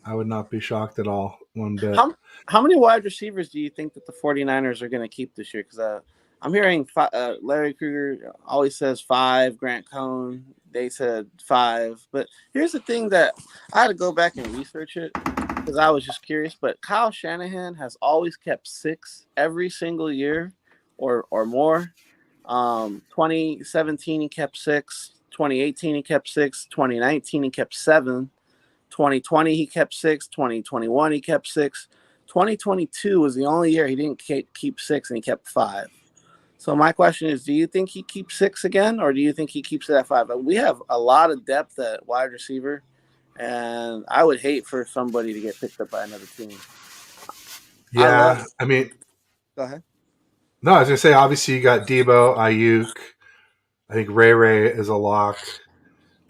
I would not be shocked at all one bit. How how many wide receivers do you think that the 49ers are going to keep this year? Because I'm hearing Larry Krueger always says five. Grant Cohn, they said five. But here's the thing that I had to go back and research it because I was just curious. But Kyle Shanahan has always kept six every single year, or more. 2017 he kept six. 2018 he kept six. 2019 he kept seven. 2020 he kept six. 2021 he kept six. 2022 was the only year he didn't keep six and he kept five. So my question is, do you think he keeps six again, or do you think he keeps it at five? We have a lot of depth at wide receiver, and I would hate for somebody to get picked up by another team. I love. Yeah, I mean, Go ahead. no, I was gonna say obviously you got Debo, Ayuk. I think Ray Ray is a lock.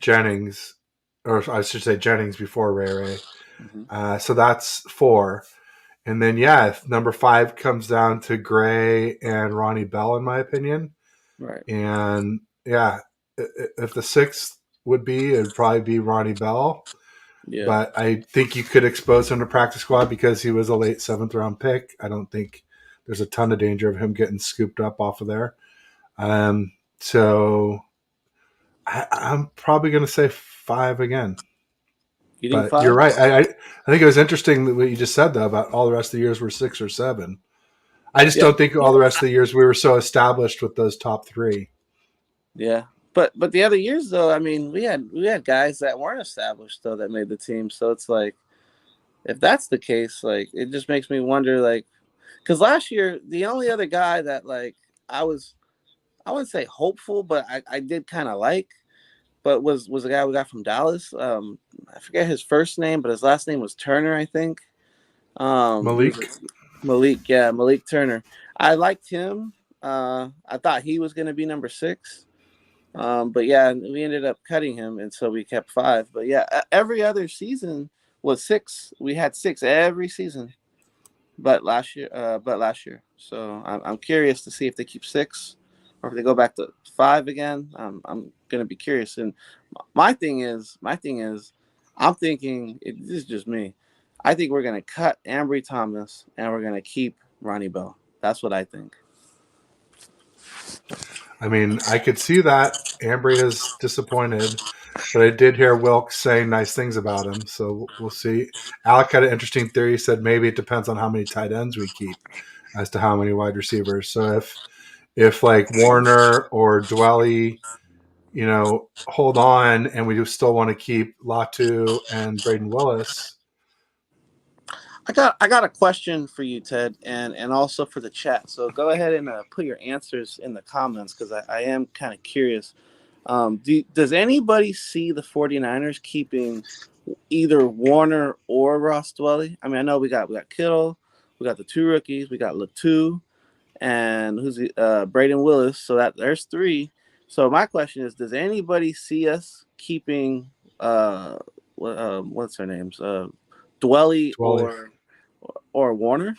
Jennings, or I should say Jennings before Ray Ray. Mm-hmm. So that's four. And then, yeah, if number five comes down to Gray and Ronnie Bell, in my opinion. Right. And yeah, if the sixth would be, it'd probably be Ronnie Bell. Yeah. but I think you could expose him to practice squad because he was a late 7th round pick. I don't think there's a ton of danger of him getting scooped up off of there. So I'm probably going to say 5 again. You think But you're 5? right. I think it was interesting what you just said, though, about all the rest of the years were 6 or 7. I just Yeah. don't think all the rest of the years we were so established with those top 3. Yeah. But the other years though, I mean, we had guys that weren't established though that made the team. So it's like if that's the case, like it just makes me wonder like cuz last year the only other guy that like I was I wouldn't say hopeful, but I did kind of like but was a guy we got from Dallas. I forget his first name, but his last name was Turner, I think. He was Malik, Malik, yeah, Malik Turner. I liked him. I thought he was going to be number 6. But yeah, we ended up cutting him, and so we kept 5. But yeah, every other season was 6. We had 6 every season, but last year. So I'm curious to see if they keep 6 or if they go back to 5 again. I'm gonna be curious. And my thing is, I'm thinking this is just me. I think we're gonna cut Ambry Thomas and we're gonna keep Ronnie Bell. That's what I think. I mean, I could see that. Ambry is disappointed, but I did hear Wilkes saying nice things about him, so we'll see. Alec had an interesting theory. He said maybe it depends on how many tight ends we keep as to how many wide receivers. So if like Warner or Dwelly, hold on and we still want to keep Latu and Braden Willis. I got a question for you, Ted, and also for the chat. So go ahead and put your answers in the comments because I am kind of curious. Does anybody see the 49ers keeping either Warner or Ross Dwelly? I mean, I know we got Kittle, we got the 2 rookies, we got Latu, and Braden Willis. So that there's 3. So my question is, does anybody see us keeping what's their names? Dwelly Dwelly. or Warner?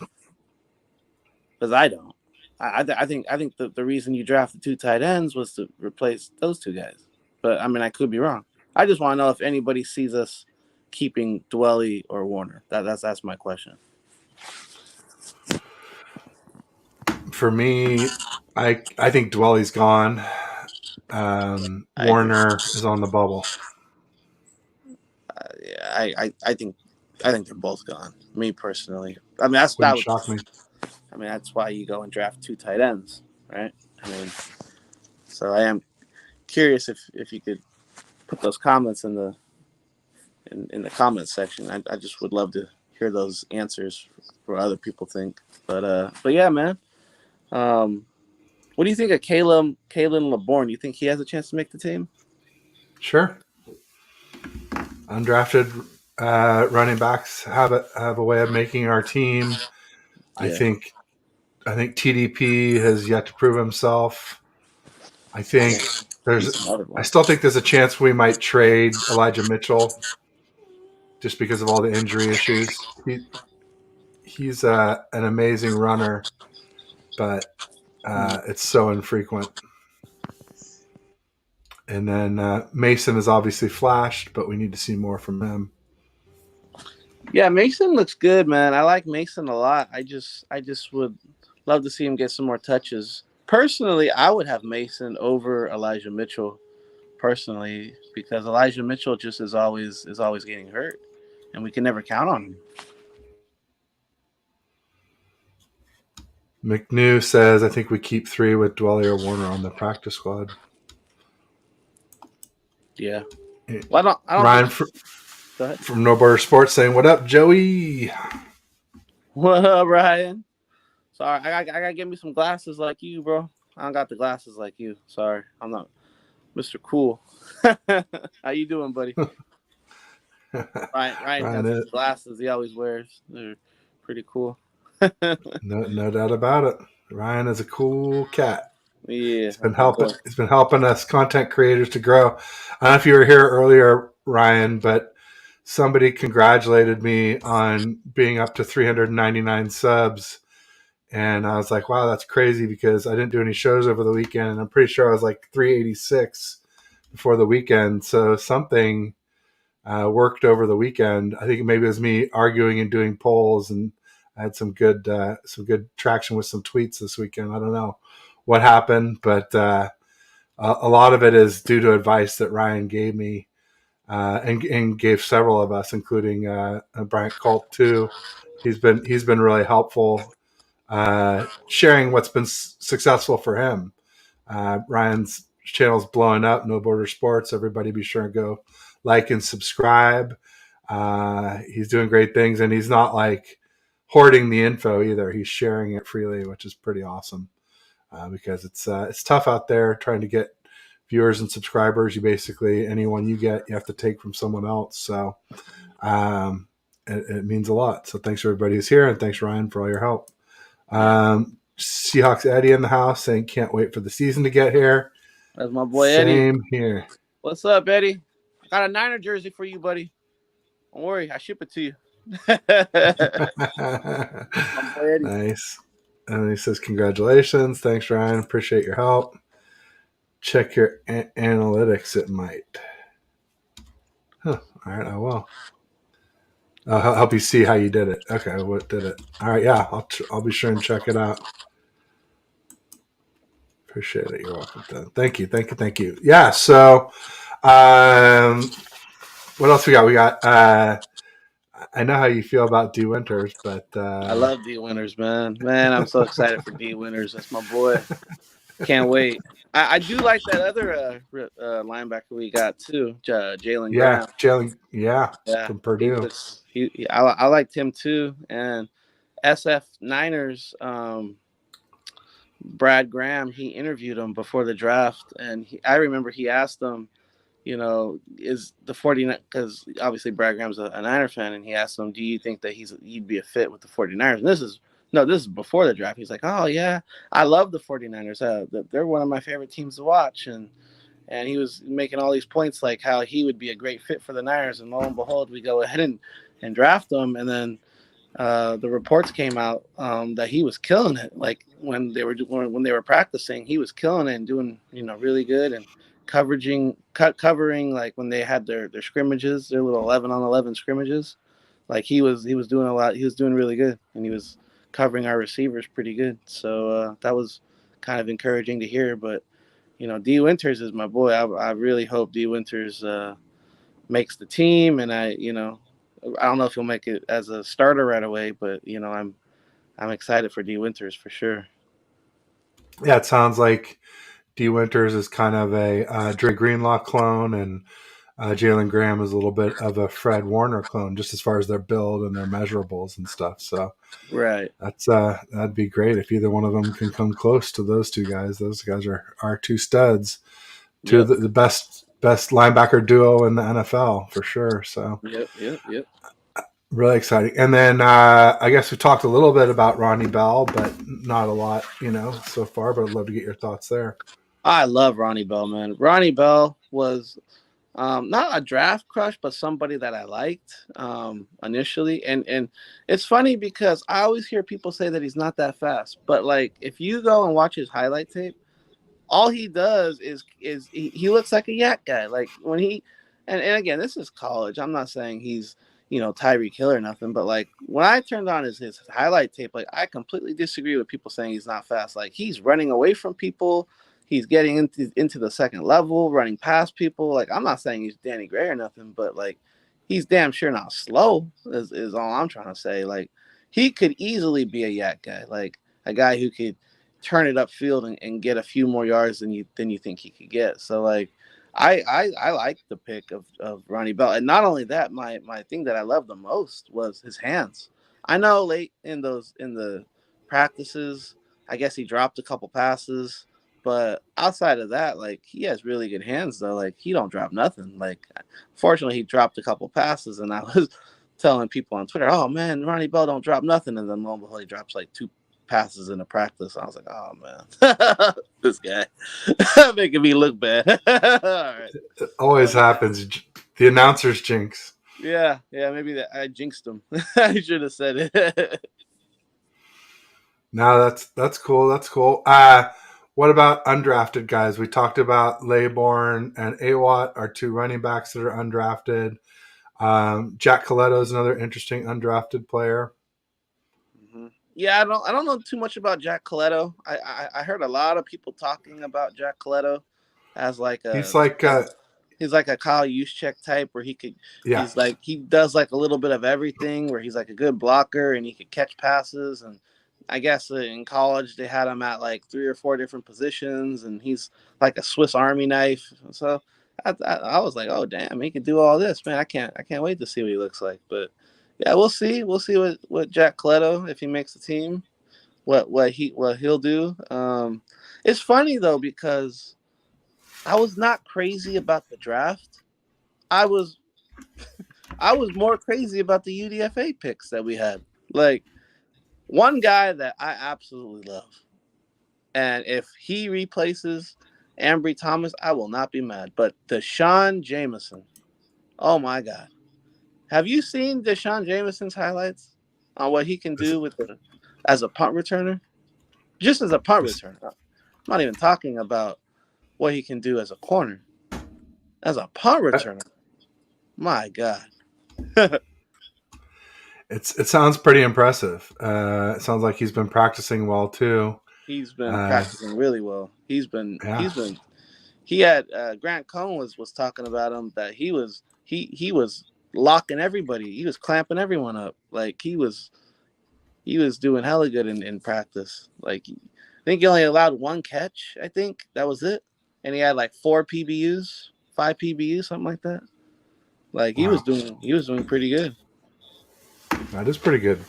Because I don't. I think the reason you drafted 2 tight ends was to replace those 2 guys. But I mean, I could be wrong. I just want to know if anybody sees us keeping Dwelly or Warner. That's my question. For me, I think Dwelly's gone. I agree. Warner is on the bubble. Yeah, I think they're both gone. Me personally. I mean, that's that Wouldn't would. shock me. I mean, that's why you go and draft 2 tight ends, right? I mean, so I am curious if you could put those comments in the comments section. I just would love to hear those answers for what other people think. But yeah, man. Um, what do you think of Kalen LeBourne? Do you think he has a chance to make the team? Sure. Undrafted running backs have a way of making our team. I Yeah, think I think TDP has yet to prove himself. I yeah. think there's He's another I one. still think there's a chance we might trade Elijah Mitchell just because of all the injury issues. He's an amazing runner, but it's so infrequent. And then Mason has obviously flashed, but we need to see more from him. Yeah, Mason looks good, man. I like Mason a lot. I just would love to see him get some more touches. Personally, I would have Mason over Elijah Mitchell personally because Elijah Mitchell just is always getting hurt and we can never count on him. McNew says, I think we keep 3 with Dwelly or Warner on the practice squad. Yeah. Well, I don't think Ryan he's go ahead. from No Border Sports saying, what up, Joey? What up, Ryan? Sorry, I gotta get me some glasses like you, bro. I don't got the glasses like you. Sorry, I'm not Mr. Cool. How you doing, buddy? Ryan Ryan, has these glasses he always wears. They're pretty cool. no doubt about it. Ryan is a cool cat. Yeah, It's been my helping. boy. It's been helping us content creators to grow. I don't know if you were here earlier, Ryan, but somebody congratulated me on being up to 399 subs, and I was like, "Wow, that's crazy!" Because I didn't do any shows over the weekend, and I'm pretty sure I was like 386 before the weekend. So something worked over the weekend. I think maybe it was me arguing and doing polls, and I had some good traction with some tweets this weekend. I don't know what happened, but a lot of it is due to advice that Ryan gave me and gave several of us, including Bryant Colt too. He's been really helpful sharing what's been successful for him. Ryan's channel's blowing up. No Border Sports. Everybody, be sure and go like and subscribe. He's doing great things, and he's not like hoarding the info either. He's sharing it freely, which is pretty awesome. Because it's tough out there trying to get viewers and subscribers. You basically anyone you get, you have to take from someone else. So it means a lot. So thanks everybody who's here, and thanks Ryan for all your help. Seahawks Eddie in the house saying can't wait for the season to get here. That's my boy Eddie. Same here. What's up, Eddie? I got a Niner jersey for you, buddy. Don't worry, I ship it to you. My boy Eddie. Nice. And he says, congratulations. Thanks, Ryan. Appreciate your help. Check your analytics. It might. Huh. All right, I will. I'll help you see how you did it. Okay, what did it? All right, yeah, I'll be sure and check it out. Appreciate it. You're welcome, Dan. Thank you. Yeah, so what else we got? We got I know how you feel about D Winters, but I love D Winters, man. Man, I'm so excited for D Winters. That's my boy. Can't wait. I do like that other linebacker we got too, Jalen Graham. From Purdue. I liked him too. And SF Niners, Brad Graham, he interviewed him before the draft, and I remember he asked him, is the 49ers, because obviously Brad Graham's a Niner fan, and he asked him, do you think that he'd be a fit with the 49ers? And this is before the draft. He's like, oh yeah, I love the 49ers. They're one of my favorite teams to watch. And he was making all these points like how he would be a great fit for the Niners. And lo and behold, we go ahead and draft him. And then the reports came out that he was killing it. Like when they were practicing, he was killing it and doing really good and covering like when they had their scrimmages, their little 11-on-11 scrimmages. Like he was doing a lot. He was doing really good, and he was covering our receivers pretty good. So that was kind of encouraging to hear. But D Winters is my boy. I really hope D Winters makes the team, and I don't know if he'll make it as a starter right away, but I'm excited for D Winters for sure. Yeah, it sounds like D Winters is kind of a Dre Greenlaw clone, and Jalen Graham is a little bit of a Fred Warner clone, just as far as their build and their measurables and stuff. So right, that'd be great if either one of them can come close to those two guys. Those guys are two studs, two of the best linebacker duo in the NFL for sure. So yep. Really exciting. And then I guess we talked a little bit about Ronnie Bell, but not a lot, so far. But I'd love to get your thoughts there. I love Ronnie Bell, man. Ronnie Bell was not a draft crush, but somebody that I liked initially. And it's funny because I always hear people say that he's not that fast. But, like, if you go and watch his highlight tape, all he does is he looks like a yak guy. Like, when he – and again, this is college. I'm not saying he's, Tyreek Hill or nothing. But, like, when I turned on his highlight tape, like, I completely disagree with people saying he's not fast. Like, he's running away from people. He's getting into the second level, running past people. Like, I'm not saying he's Danny Gray or nothing, but, like, he's damn sure not slow is all I'm trying to say. Like, he could easily be a yak guy, like a guy who could turn it upfield and get a few more yards than you think he could get. So, like, I like the pick of Ronnie Bell. And not only that, my thing that I loved the most was his hands. I know late in the practices, I guess he dropped a couple passes. But outside of that, like, he has really good hands, though. Like, he don't drop nothing. Like, fortunately, he dropped a couple passes, and I was telling people on Twitter, oh, man, Ronnie Bell don't drop nothing. And then lo and behold, he drops, like, 2 passes in a practice. I was like, oh, man, this guy making me look bad. All right. It always happens. The announcer's jinx. Yeah, maybe I jinxed him. I should have said it. No, that's cool. That's cool. What about undrafted guys? We talked about Laybourne and Awat, our 2 running backs that are undrafted. Jack Coletto is another interesting undrafted player. Yeah, I don't know too much about Jack Coletto. I heard a lot of people talking about Jack Coletto as like He's a like, he's like a Kyle Juszczyk type where yeah, he's like he does like a little bit of everything where he's like a good blocker and he could catch passes. And I guess in college they had him at like 3 or 4 different positions and he's like a Swiss Army knife. So I was like, oh damn, he can do all this, man. I can't wait to see what he looks like. But yeah, we'll see what Jack Coletto, if he makes the team, what he'll do. It's funny though because I was not crazy about the draft. I was I was more crazy about the UDFA picks that we had. Like one guy that I absolutely love, and if he replaces Ambry Thomas, I will not be mad. But Deshaun Jameson, oh my god, have you seen Deshaun Jameson's highlights on what he can this, do as a punt returner? Just as a punt this, returner. I'm not even talking about what he can do as a corner. As a punt returner, my god. it sounds pretty impressive. It sounds like he's been practicing well too. He's been Uh, practicing really well. yeah, He had Grant Cohn was talking about him that he was locking everybody. He was clamping everyone up. Like he was doing hella good in practice. Like I think he only allowed one catch. I think that was it, and he had like 4 PBUs, 5 PBUs, something like that. Like wow, he was doing pretty good. that is pretty good.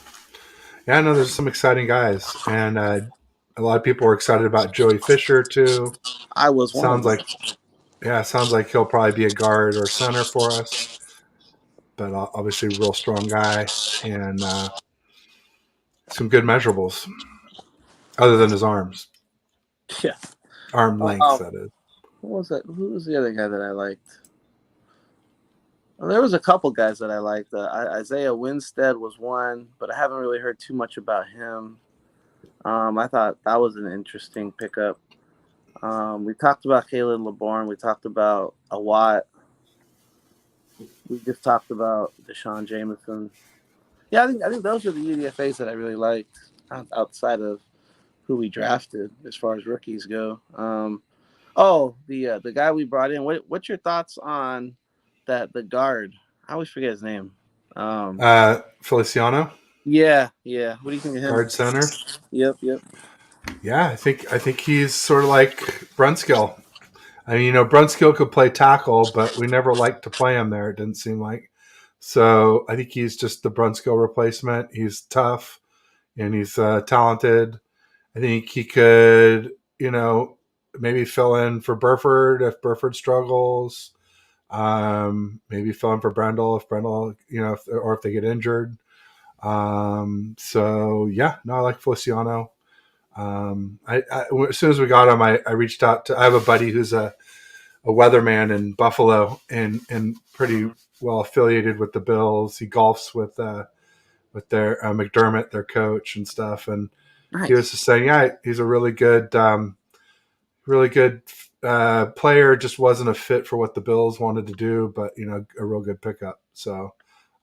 Yeah, no, there's some exciting guys, and a lot of people are excited about Joey Fisher too. I was one of Sounds them. like, yeah, sounds like he'll probably be a guard or center for us, but obviously, real strong guy and some good measurables other than his arms, Yeah. arm length. Um, That is. what was that? Who was the other guy that I liked? Well, there was a couple guys that I liked. Isaiah Winstead was one, but I haven't really heard too much about him. I thought that was an interesting pickup. We talked about Caleb LeBourne. We talked about a Watt. We just talked about Deshaun Jameson. Yeah, I think those are the UDFA's that I really liked outside of who we drafted as far as rookies go. The guy we brought in. What's your thoughts on the guard? I always forget his name. Um, Feliciano, yeah. What do you think of him? guard center. Yep. Yeah, I think he's sort of like Brunskill. I mean, Brunskill could play tackle, but we never liked to play him there. It didn't seem like. So I think he's just the Brunskill replacement. He's tough and he's talented. I think he could, maybe fill in for Burford if Burford struggles. Maybe fill in for Brendel if Brendel, or if they get injured. So yeah, no, I like Feliciano. As soon as we got him, I reached out to. I have a buddy who's a weatherman in Buffalo and pretty well affiliated with the Bills. He golfs with their McDermott, their coach, and stuff. And he was Nice. just saying, yeah, he's a really good player. Just wasn't a fit for what the Bills wanted to do, but a real good pickup. So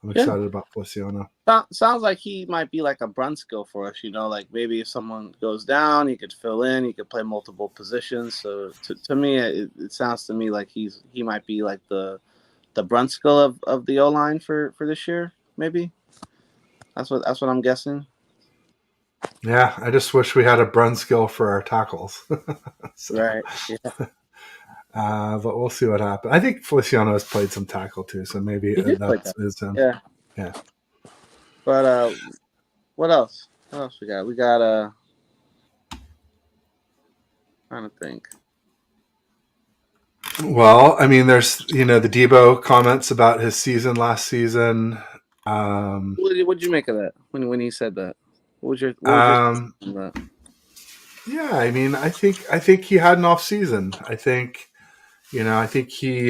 I'm Yeah. excited about Feliciano. Sounds like he might be like a Brunskill for us, like maybe if someone goes down, he could fill in, he could play multiple positions. So to me, it sounds to me like he might be like the Brunskill of the O line for this year. Maybe that's what I'm guessing. Yeah, I just wish we had a Brunskill for our tackles. So, Right. Yeah. but we'll see what happens. I think Feliciano has played some tackle too, so maybe He did play that's that. is him. Yeah. Yeah. But what else? What else we got? We got trying to think. Well, I mean, there's the Debo comments about his season last season. What did you make of that when he said that? What was your Um, on that? yeah, I mean, I think he had an off season. I think he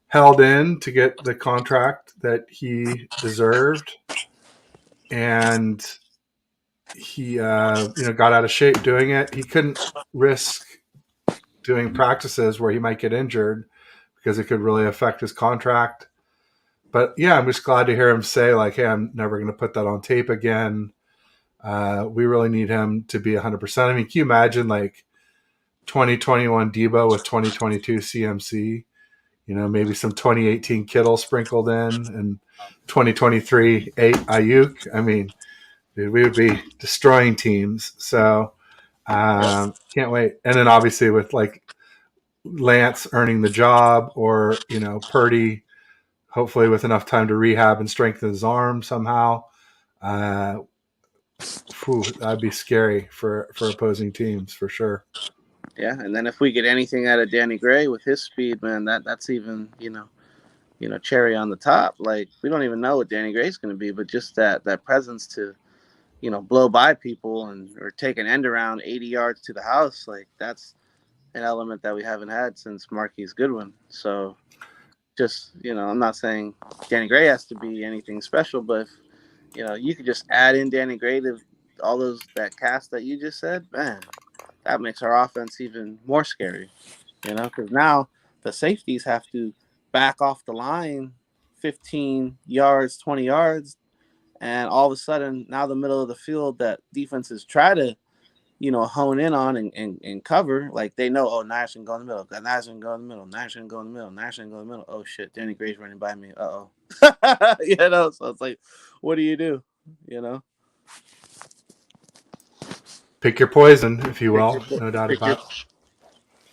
held in to get the contract that he deserved, and he got out of shape doing it. He couldn't risk doing practices where he might get injured because it could really affect his contract. but yeah, I'm just glad to hear him say like, "Hey, I'm never going to put that on tape again." We really need him to be 100%. I mean, can you imagine like 2021 Debo with 2022 CMC? Maybe some 2018 Kittle sprinkled in and 2023 Ayuk. I mean, dude, we would be destroying teams. So can't wait. And then obviously with like Lance earning the job, or Purdy, hopefully with enough time to rehab and strengthen his arm somehow. Uh, that'd be scary for opposing teams for sure. Yeah, and then if we get anything out of Danny Gray with his speed, man, that's even cherry on the top. Like we don't even know what Danny Gray's going to be, but just that presence to blow by people and or take an end around 80 yards to the house, like that's an element that we haven't had since Marquise Goodwin. So just I'm not saying Danny Gray has to be anything special, but if you could just add in Danny Gray to all that cast that you just said, man, that makes our offense even more scary. Because now the safeties have to back off the line 15 yards, 20 yards, and all of a sudden now the middle of the field that defenses try to hone in on and cover, like they know, oh, Nash can go in the middle, Nash can go in the middle, Nash can go in the middle, Nash can go in the middle. Oh shit, Danny Gray's running by me. Uh-oh. So it's like, what do you do? Pick your poison, if you Pick your will. No doubt pick your about it.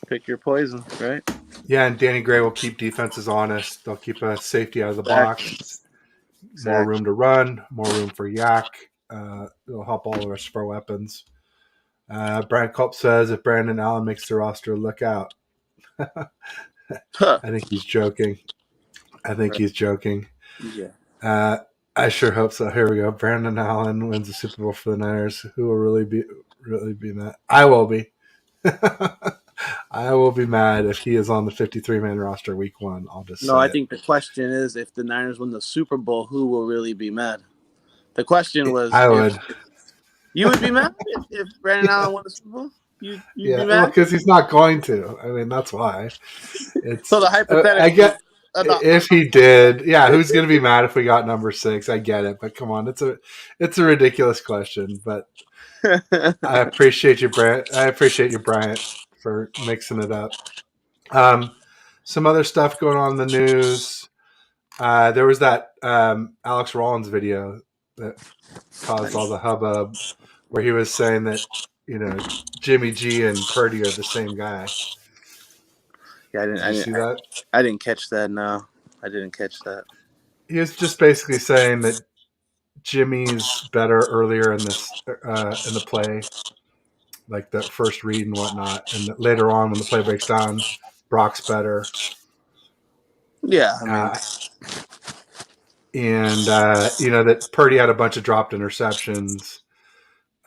pick your poison, right? Yeah, and Danny Gray will keep defenses honest. They'll keep a safety out of the Exactly. box. More Exactly. room to run, more room for Yak. It'll help all the rest of our weapons. Brian Culp says if Brandon Allen makes the roster, look out. Huh. I think he's joking. I think Right. he's joking. Yeah. Uh, I sure hope so. Here we go. Brandon Allen wins the Super Bowl for the Niners. Who will really be mad? I will be. I will be mad if he is on the 53-man roster week 1. I'll just No, say I it. think the question is if the Niners win the Super Bowl, who will really be mad? The question was I if would. you would be mad if Brandon Yeah, Allen won the Super Bowl. You'd yeah. be Well, mad. because he's not going to. I mean, that's why. So It's. the I hypothetical, get if he did. Yeah, who's going to be mad if we got number 6? I get it, but come on, it's a ridiculous question. But I appreciate you, Brent. I appreciate you, Bryant, for mixing it up. Some other stuff going on in the news. There was that Alex Rollins video that caused all the hubbub, where he was saying that you know Jimmy G and Purdy are the same guy. Yeah, Did you see that? I didn't catch that. No, I didn't catch that. He was just basically saying that Jimmy's better earlier in the play, like the first read and whatnot, and that later on when the play breaks down, Brock's better. Yeah, I mean, Uh, and that Purdy had a bunch of dropped interceptions,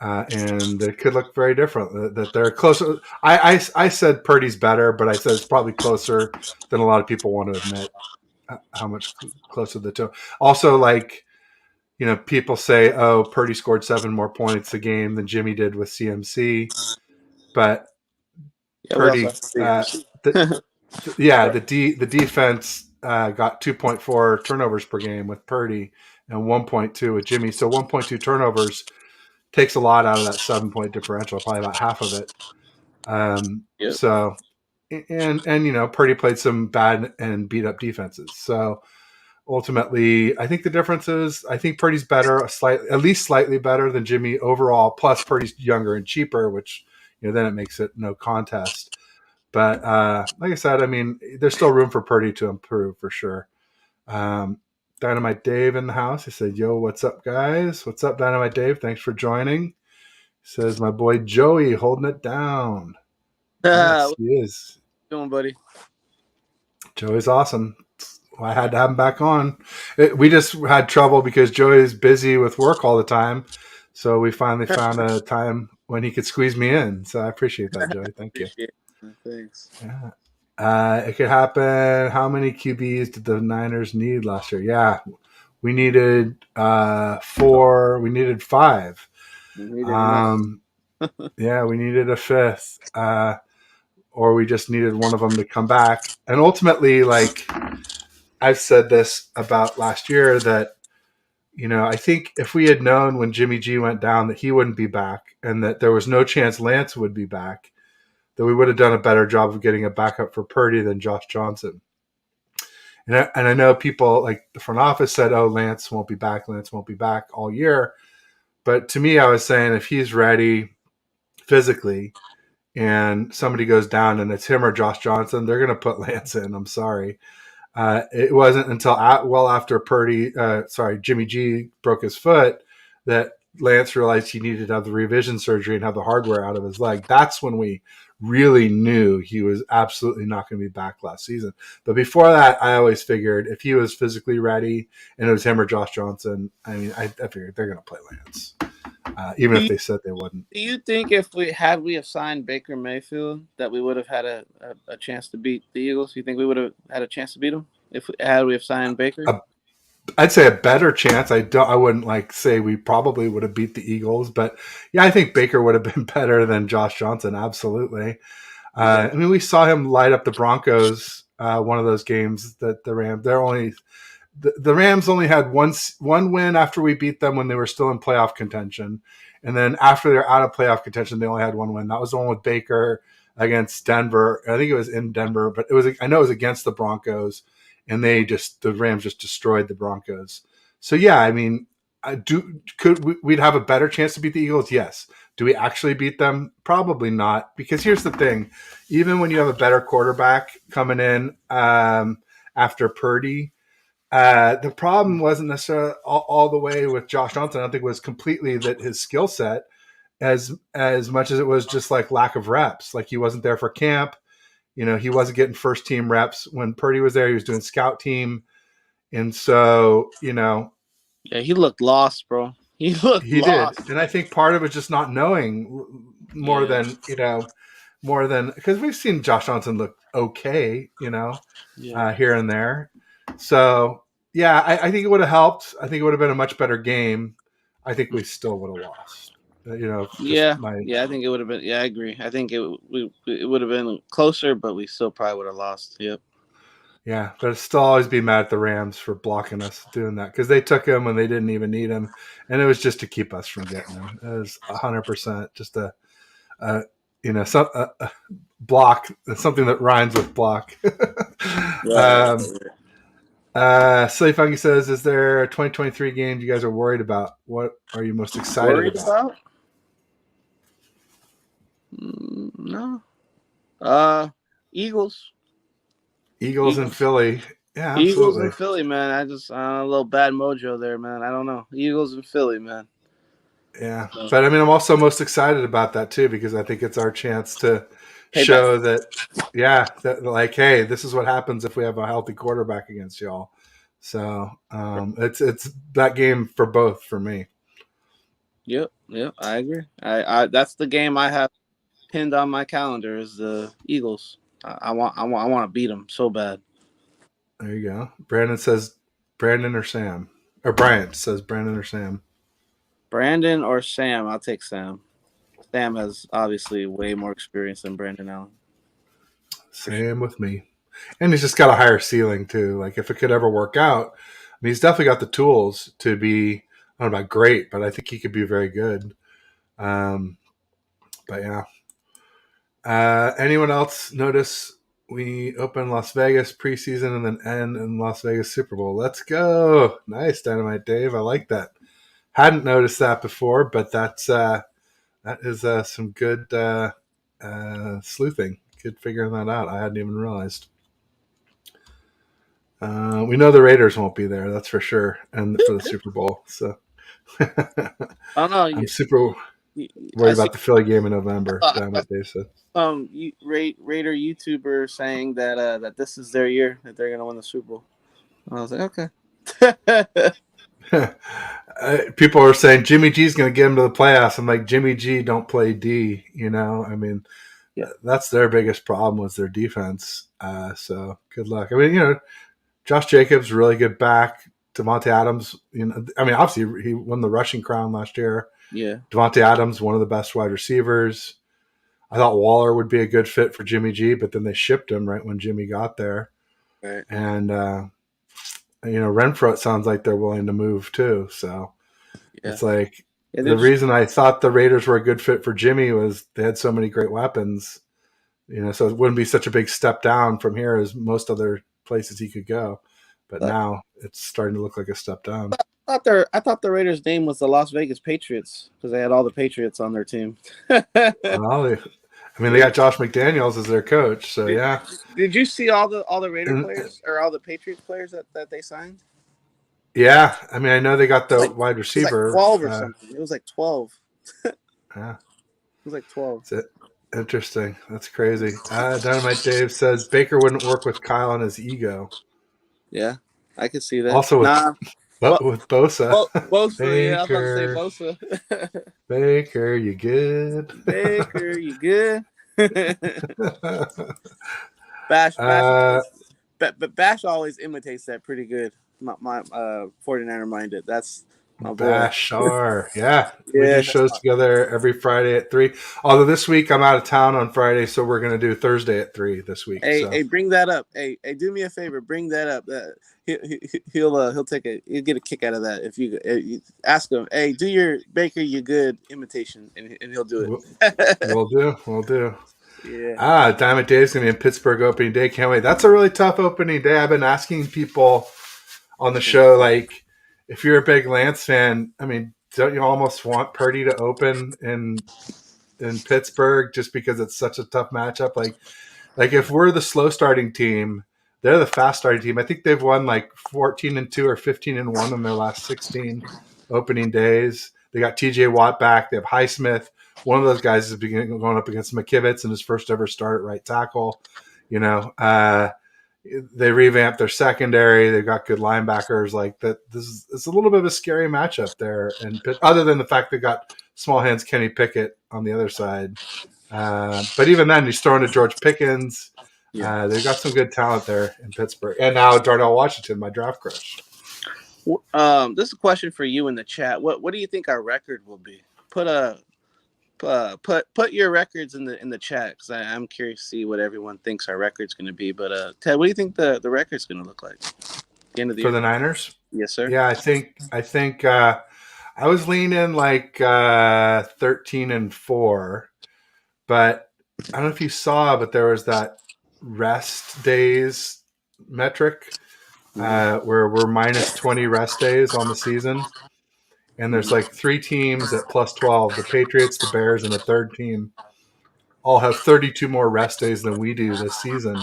and it could look very different. That they're closer. I said Purdy's better, but I said it's probably closer than a lot of people want to admit. How much closer the two. Also, like people say, "Oh, Purdy scored 7 more points a game than Jimmy did with CMC," but yeah, we also Purdy, have to see. the, yeah, Right. the defense got 2.4 turnovers per game with Purdy and 1.2 with Jimmy. So 1.2 turnovers takes a lot out of that 7-point differential, probably about half of it. Yep. So and Purdy played some bad and beat up defenses. So ultimately, I think the difference is I think Purdy's better, at least slightly better than Jimmy overall. Plus, Purdy's younger and cheaper, which then it makes it no contest. But like I said, I mean, there's still room for Purdy to improve for sure. Um, Dynamite Dave in the house. He said, "Yo, what's up, guys? What's up, Dynamite Dave? Thanks for joining." He says, "My boy Joey holding it down." Yes, What he is. you doing, buddy? Joey's awesome. I had to have him back on. We just had trouble because Joey's busy with work all the time. So we finally found a time when he could squeeze me in. So I appreciate that, Joey. Thank you. Appreciate it. Thanks. Yeah. It could happen. How many QBs did the Niners need last year? Yeah, we needed 4. We needed 5. We needed enough. Um, yeah, we needed a 5th, or we just needed one of them to come back. And ultimately, like I've said this about last year that, I think if we had known when Jimmy G went down that he wouldn't be back and that there was no chance Lance would be back, that we would have done a better job of getting a backup for Purdy than Josh Johnson. And I know people like the front office said, "Oh, Lance won't be back. Lance won't be back all year." But to me, I was saying if he's ready physically and somebody goes down and it's him or Josh Johnson, they're going to put Lance in. I'm sorry. It wasn't until well after Jimmy G broke his foot that Lance realized he needed to have the revision surgery and have the hardware out of his leg. That's when we really knew he was absolutely not going to be back last season. But before that, I always figured if he was physically ready and it was him or Josh Johnson, I figured they're going to play Lance, even Do if you, they said they wouldn't. do you think if we have signed Baker Mayfield that we would have had a chance to beat the Eagles? You think we would have had a chance to beat them if we have signed Baker? A I'd say a better chance. I wouldn't like say we probably would have beat the Eagles, but yeah, I think Baker would have been better than Josh Johnson. Absolutely. Yeah, We saw him light up the Broncos. One of those games that the Rams only had one win after we beat them when they were still in playoff contention, and then after they're out of playoff contention, they only had one win. That was the one with Baker against Denver. I think it was in Denver, but I know it was against the Broncos, and the Rams just destroyed the Broncos. So yeah, I mean, we'd have a better chance to beat the Eagles? Yes. Do we actually beat them? Probably not. Because here's the thing: even when you have a better quarterback coming in after Purdy, the problem wasn't necessarily all the way with Josh Johnson. I don't think it was completely that his skill set as much as it was just like lack of reps. Like he wasn't there for camp. He wasn't getting first team reps when Purdy was there. He was doing scout team, and so yeah, he looked lost, bro. He looked he did. lost. And I think part of it just not knowing more Yeah, than because we've seen Josh Johnson look okay, yeah, here and there. So yeah, I think it would have helped. I think it would have been a much better game. I think we still would have lost. Just yeah, my yeah. I think it would have been. Yeah, I agree. I think it would have been closer, but we still probably would have lost. Yep. yeah, but I'd still always be mad at the Rams for blocking us doing that because they took him when they didn't even need him, and it was just to keep us from getting him. It was 100% just a some block, something that rhymes with block. Right. um, Silly Funky says, "Is there a 2023 game you guys are worried about? What are you most excited Worried about?" about? No. Uh, Eagles. Eagles and Eagles. Philly. Yeah, Eagles absolutely. and Philly, man. I just a little bad mojo there, man. I don't know. Eagles and Philly, man. Yeah, So, but I mean, I'm also most excited about that too because I think it's our chance to payback. show that, yeah, that like, hey, this is what happens if we have a healthy quarterback against y'all. So it's that game for both for me. Yep, yep. I agree. I that's the game I have pinned on my calendar is the Eagles. I want to beat them so bad. There you go. Brandon says Brandon or Sam, or Bryant says Brandon or Sam. Brandon or Sam? I'll take Sam. Sam has obviously way more experience than Brandon Allen. For sure. Same with me. And he's just got a higher ceiling too. Like if it could ever work out, I mean, he's definitely got the tools to be. I don't know about great, but I think he could be very good. Um, but yeah. Anyone else notice we open Las Vegas preseason and then end in Las Vegas Super Bowl? Let's go! Nice, Dynamite Dave. I like that. Hadn't noticed that before, but that is some good sleuthing. Good figuring that out. I hadn't even realized. We know the Raiders won't be there, that's for sure, and for the Super Bowl. So I don't know. I'm super I worried see. about the Philly game in November. I Dynamite Dave said. Raider YouTuber saying that this is their year that they're gonna win the Super Bowl. I was like, okay. People are saying Jimmy G's going to get him to the playoffs. I'm like, Jimmy G don't play D. I mean, Yeah, that's their biggest problem was their defense. So good luck. I mean, Josh Jacobs really good back. Devontae Adams, I mean, obviously he won the rushing crown last year. yeah. Devontae Adams, one of the best wide receivers. I thought Waller would be a good fit for Jimmy G, but then they shipped him right when Jimmy got there. Right. And Renfro, it sounds like they're willing to move too. So Yeah, it's like yeah. They're the just reason I thought the Raiders were a good fit for Jimmy was they had so many great weapons. So it wouldn't be such a big step down from here as most other places he could go. But but now it's starting to look like a step down. I thought the Raiders' name was the Las Vegas Patriots because they had all the Patriots on their team. Well, they Yeah. got Josh McDaniels as their coach, so Did, yeah. did you see all the Raider And, players or all the Patriots players that they signed? yeah, I know they got It was the like wide it was like receiver. 12 or something. It was like 12. Yeah, It was like 12. it's it. Interesting. That's crazy. Dynamite Dave says Baker wouldn't work with Kyle and his ego. Yeah, I could see that. Also Nah, but with Bosa. Bosa. Yeah, I was about to say Baker, Bosa. Baker, you good? Baker, you good? Bash uh, always, but Bash always imitates that pretty good. My 49er minded. That's my boy. Bashar. Yeah, we do Yeah, shows together every Friday at 3. Although this week I'm out of town on Friday, so we're going to do Thursday at 3 this week. hey, So bring that up. Hey, do me a favor. Bring that up. He'll get a kick out of that if you ask him. Hey, do your Baker you good imitation, and he'll do we'll, it. we'll do. We'll do. Yeah. Diamond Dave's going to be in Pittsburgh opening day. Can't wait. That's a really tough opening day. I've been asking people on the That's gonna be show, fun. like, if you're a big Lance fan, don't you almost want Purdy to open in Pittsburgh just because it's such a tough matchup? Like if we're the slow starting team, they're the fast starting team. I think they've won like 14-2 or 15-1 in their last 16 opening days. They got TJ Watt back. They have Highsmith. One of those guys is going up against McKivitz in his first ever start at right tackle. You know, they revamped their secondary. They've got good linebackers. Like that, it's a little bit of a scary matchup there. And other than the fact they got small hands Kenny Pickett on the other side, but even then, he's throwing to George Pickens. Yeah. They've got some good talent there in Pittsburgh, and now Darnell Washington, my draft crush. This is a question for you in the chat. What do you think our record will be? Put your records in the chat because I'm curious to see what everyone thinks our record's going to be. But Ted, what do you think the record's going to look like at the end of the For year? the Niners. Yes, sir. Yeah, I think I was leaning like 13-4, but I don't know if you saw, but there was that rest days metric where we're minus 20 rest days on the season. And there's like 3 teams at plus 12, the Patriots, the Bears, and a third team all have 32 more rest days than we do this season.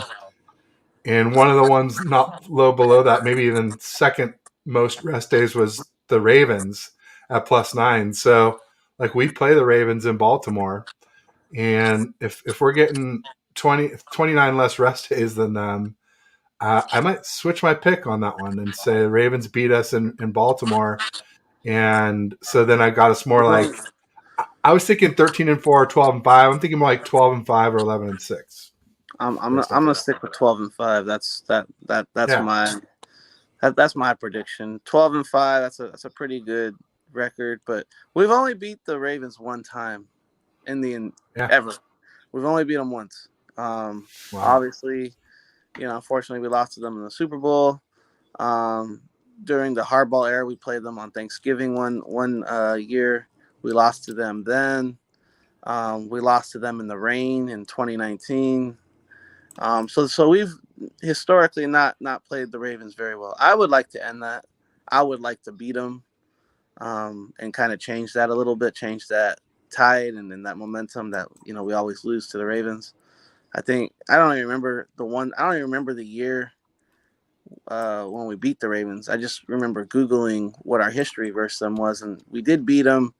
And one of the ones not low below that, maybe even second most rest days, was the Ravens at plus 9. So like we play the Ravens in Baltimore. And if we're getting 29 less rest days than them, I might switch my pick on that one and say the Ravens beat us in Baltimore. And so then I got us more like, I was thinking 13-4, 12-5. I'm thinking more like 12-5 or 11-6 I'm based off gonna of that. stick with 12-5. That's Yeah, that's my prediction. 12-5. That's a pretty good record. But we've only beat the Ravens one time yeah. ever. We've only beat them once. Wow. Obviously, unfortunately, we lost to them in the Super Bowl. During the hardball era, we played them on Thanksgiving one year. We lost to them then. We lost to them in the rain in 2019. So we've historically not played the Ravens very well. I would like to end that. I would like to beat them and kind of change that a little bit, change that tide and that momentum that we always lose to the Ravens. I don't even remember the year when we beat the Ravens. I just remember Googling what our history versus them was, and we did beat them.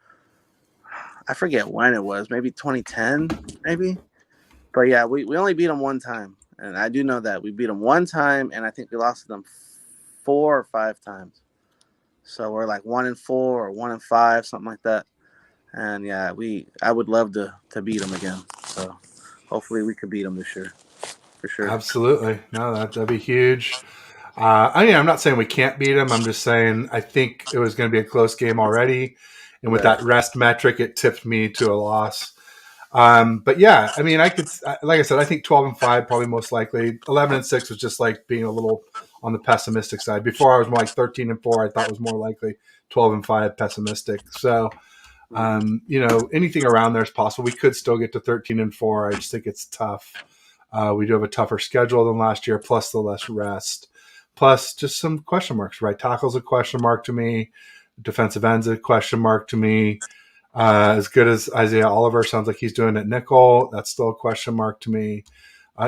I forget when it was, maybe 2010, maybe. But yeah, we only beat them one time, and I do know that we beat them one time, and I think we lost to them 4 or 5 times. So we're like 1-4 or 1-5, something like that. And yeah, I would love to beat them again. So hopefully we could beat them this year for sure. Absolutely. No, that'd be huge. I'm not saying we can't beat them. I'm just saying I think it was going to be a close game already. And with Right. that rest metric, it tipped me to a loss. But yeah, I could, like I said, I think 12-5 probably most likely. 11-6 was just like being a little on the pessimistic side. Before I was more like 13-4. I thought was more likely 12-5 pessimistic. So anything around there is possible. We could still get to 13-4. I just think it's tough. We do have a tougher schedule than last year, plus the less rest, plus just some question marks. Right tackle's a question mark to me. Defensive end's a question mark to me. As good as Isaiah Oliver sounds like he's doing at nickel, that's still a question mark to me.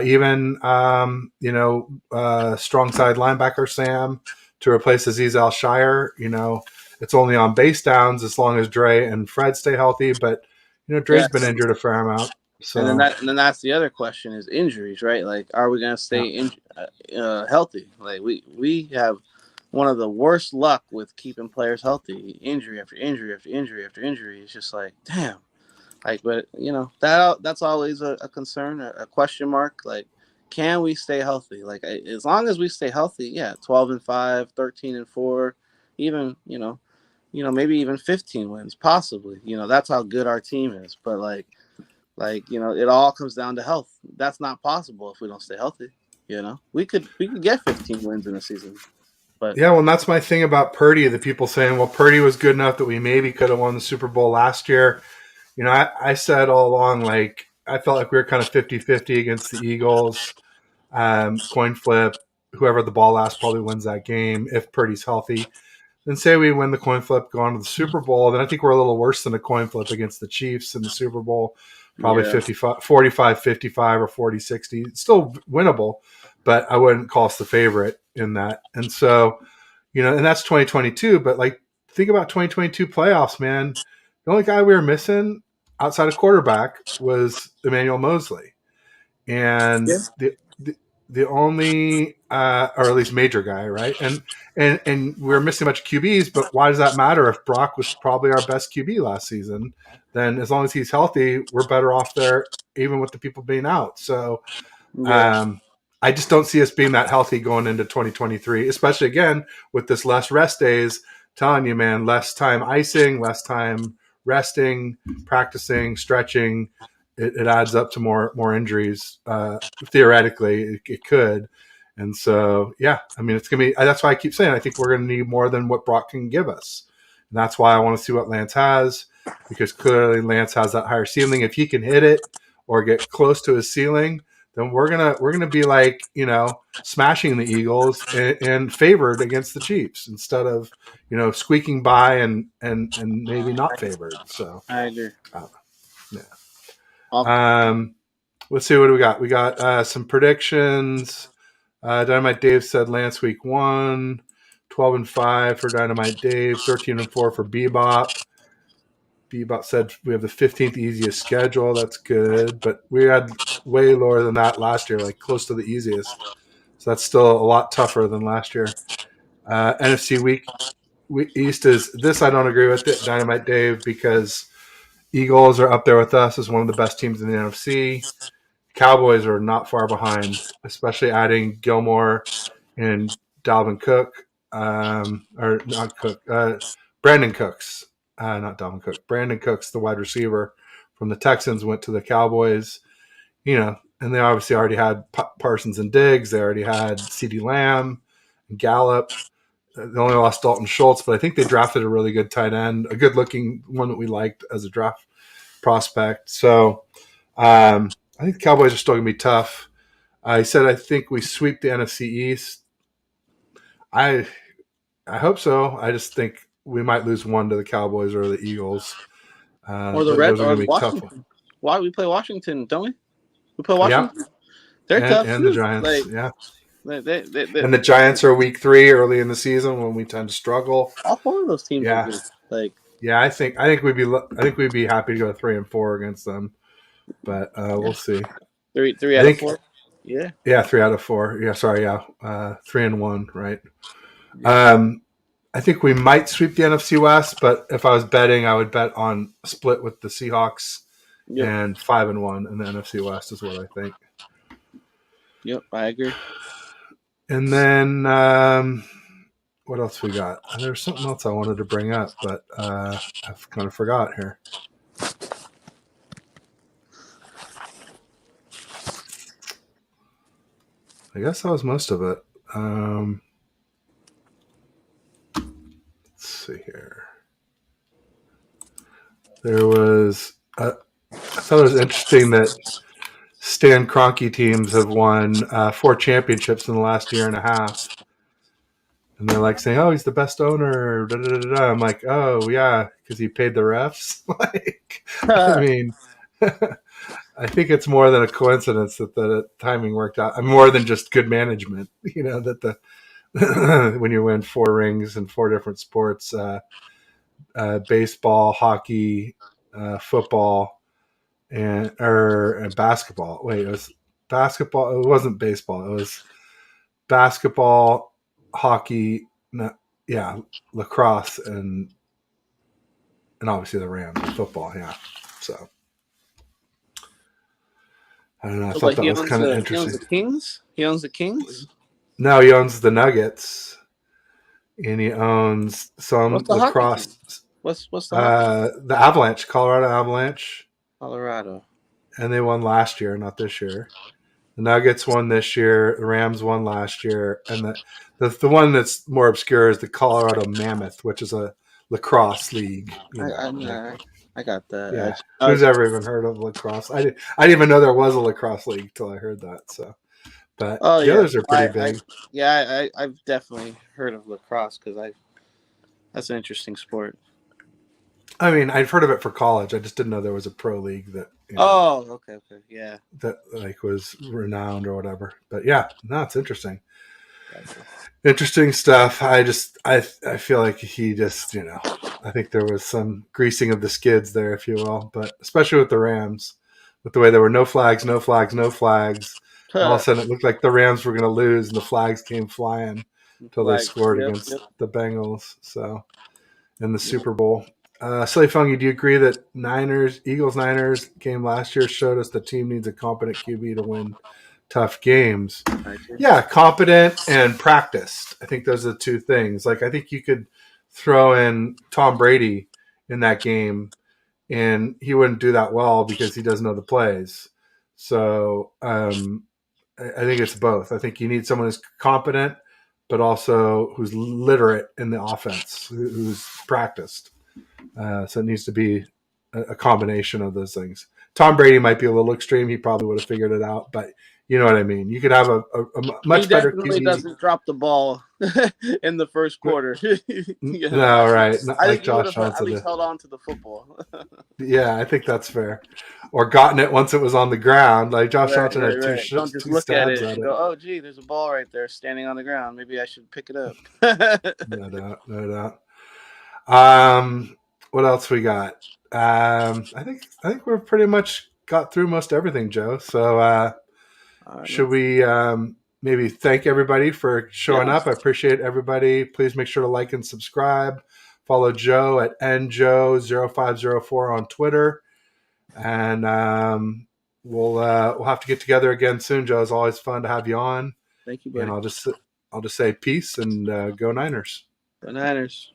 Even strong side linebacker Sam to replace Aziz Al-Shire, it's only on base downs as long as Dre and Fred stay healthy. But Dre's been Yes. injured a fair amount, And then so that's the other question is injuries, right? Like, are we gonna yeah. stay healthy? Like we have one of the worst luck with keeping players healthy. Injury after injury after injury after injury. It's just like, damn. Like, but that's always a concern, a question mark. Like, can we stay healthy? Like, as long as we stay healthy, yeah, 12-5, 13-4, even maybe even 15 wins, possibly. That's how good our team is. But it all comes down to health. That's not possible if we don't stay healthy. We could get 15 wins in a season, but Yeah, well, and that's my thing about Purdy. The people saying, well, Purdy was good enough that we maybe could have won the Super Bowl last year. I said all along, like, I felt like we were kind of 50-50 against the Eagles. Coin flip, whoever the ball last probably wins that game if Purdy's healthy. Then say we win the coin flip, go on to the Super Bowl, then I think we're a little worse than a coin flip against the Chiefs in the Super Bowl. Probably yeah, 55, 45-55 or 40-60. It's still winnable, but I wouldn't call us the favorite in that. And so, and that's 2022. But like, think about 2022 playoffs, man. The only guy we were missing outside of quarterback was Emmanuel Mosley, and yeah, the only or at least major guy, right? And we were missing a bunch of QBs, but why does that matter if Brock was probably our best QB last season? Then as long as he's healthy, we're better off there, even with the people being out. So yeah, um, I just don't see us being that healthy going into 2023, especially again with this less rest days. Telling you, man, less time icing, less time resting, practicing, stretching. It adds up to more injuries. Theoretically, it could. And so, yeah, I mean, it's gonna be. That's why I keep saying I think we're gonna need more than what Brock can give us. And that's why I want to see what Lance has, because clearly Lance has that higher ceiling. If he can hit it or get close to his ceiling, then we're gonna be like smashing the Eagles and favored against the Chiefs instead of squeaking by and maybe not favored. So I agree. yeah. All, Let's see what do we got. We got some predictions. Dynamite Dave said Lance week 1, 12-5 for Dynamite Dave, 13-4 for Bebop. Bebop said we have the 15th easiest schedule. That's good, but we had way lower than that last year, like close to the easiest. So that's still a lot tougher than last year. NFC week East is this. I don't agree with it, Dynamite Dave, because Eagles are up there with us as one of the best teams in the NFC. Cowboys are not far behind, especially adding Gilmore and Dalvin Cook, or not Cook, Brandon Cooks, not Dalvin Cook. Brandon Cooks, the wide receiver from the Texans, went to the Cowboys. And they obviously already had Parsons and Diggs. They already had CeeDee Lamb and Gallup. They only lost Dalton Schultz, but I think they drafted a really good tight end, a good-looking one that we liked as a draft prospect. So I think the Cowboys are still going to be tough. I said I think we sweep the NFC East. I I hope so. I just think we might lose one to the Cowboys or the Eagles. or the Red Those are or going the to be tough. Washington. Why we play Washington, don't we? We play Yeah, Washington. They're tough and the too. Giants. Like Yeah, they and the Giants are week 3 early in the season when we tend to struggle. all four of those teams are Yeah, good. Like, yeah. I think we'd be happy to go 3-4 against them, but yeah, we'll see. three I out of think four. Yeah, 3 out of 4. Yeah, sorry. Yeah, 3-1. Right. yeah, Um, I think we might sweep the NFC West, but if I was betting, I would bet on a split with the Seahawks yep, and 5-1 in the NFC West is what I think. yep. I agree. And then what else we got? There's something else I wanted to bring up, but I've kind of forgot here. I guess that was most of it. see here. There was. I thought it was interesting that Stan Kroenke teams have won 4 championships in the last year and a half. And they're like saying, "Oh, he's the best owner." Da, da, da, da. I'm like, "Oh, yeah, because he paid the refs." Like, I mean, I think it's more than a coincidence that the timing worked out. More than just good management. That the when you win 4 rings in 4 different sports, baseball, hockey, football, and basketball. Wait, it was basketball. It wasn't baseball. It was basketball, hockey, yeah, lacrosse, and obviously the Rams and football. Yeah, so I don't know. I So, thought but that was kind of he owns interesting. the Kings. He owns the Kings. Now he owns the Nuggets, and he owns some What's the hockey team? lacrosse. What's the hockey? The Avalanche, Colorado Avalanche, Colorado. and they won last year, not this year. The Nuggets won this year. The Rams won last year, and the one that's more obscure is the Colorado Mammoth, which is a lacrosse league. I got that. Yeah, who's ever even heard of lacrosse? I didn't even know there was a lacrosse league till I heard that. So, but Oh the yeah, others are pretty big. I've definitely heard of lacrosse because that's an interesting sport. I mean, I've heard of it for college. I just didn't know there was a pro league that Oh, okay, yeah, that like was renowned or whatever. But yeah, no, it's interesting. gotcha. Interesting stuff. I feel like he just I think there was some greasing of the skids there, if you will, but especially with the Rams, with the way there were no flags, no flags, no flags. All of a sudden, it looked like the Rams were going to lose, and the flags came flying until they scored against the Bengals. So in the Super Bowl. Slay Fungi, do you agree that Eagles Niners game last year showed us the team needs a competent QB to win tough games? Yeah, competent and practiced. I think those are the 2 things. Like, I think you could throw in Tom Brady in that game, and he wouldn't do that well because he doesn't know the plays. So I think it's both. I think you need someone who's competent, but also who's literate in the offense, who's practiced. So it needs to be a combination of those things. Tom Brady might be a little extreme. He probably would have figured it out, but you know what I mean. You could have a much better QB. He definitely doesn't drop the ball in the first quarter. No, right? Not I like think he would Josh have at Johnson. least held on to the football. Yeah, I think that's fair. Or gotten it once it was on the ground. Like Josh Johnson had two Don't just two look at stabs it at and it. go, "Oh, gee, there's a ball right there standing on the ground. Maybe I should pick it up." No doubt, no doubt. What else we got? I think we're pretty much got through most everything, Joe. So Right, should we maybe thank everybody for showing up? I appreciate everybody. Please make sure to like and subscribe. Follow Joe at njoe0504 on Twitter, and we'll have to get together again soon, Joe. It's always fun to have you on. Thank you, buddy. And I'll just say peace and go Niners. Go Niners.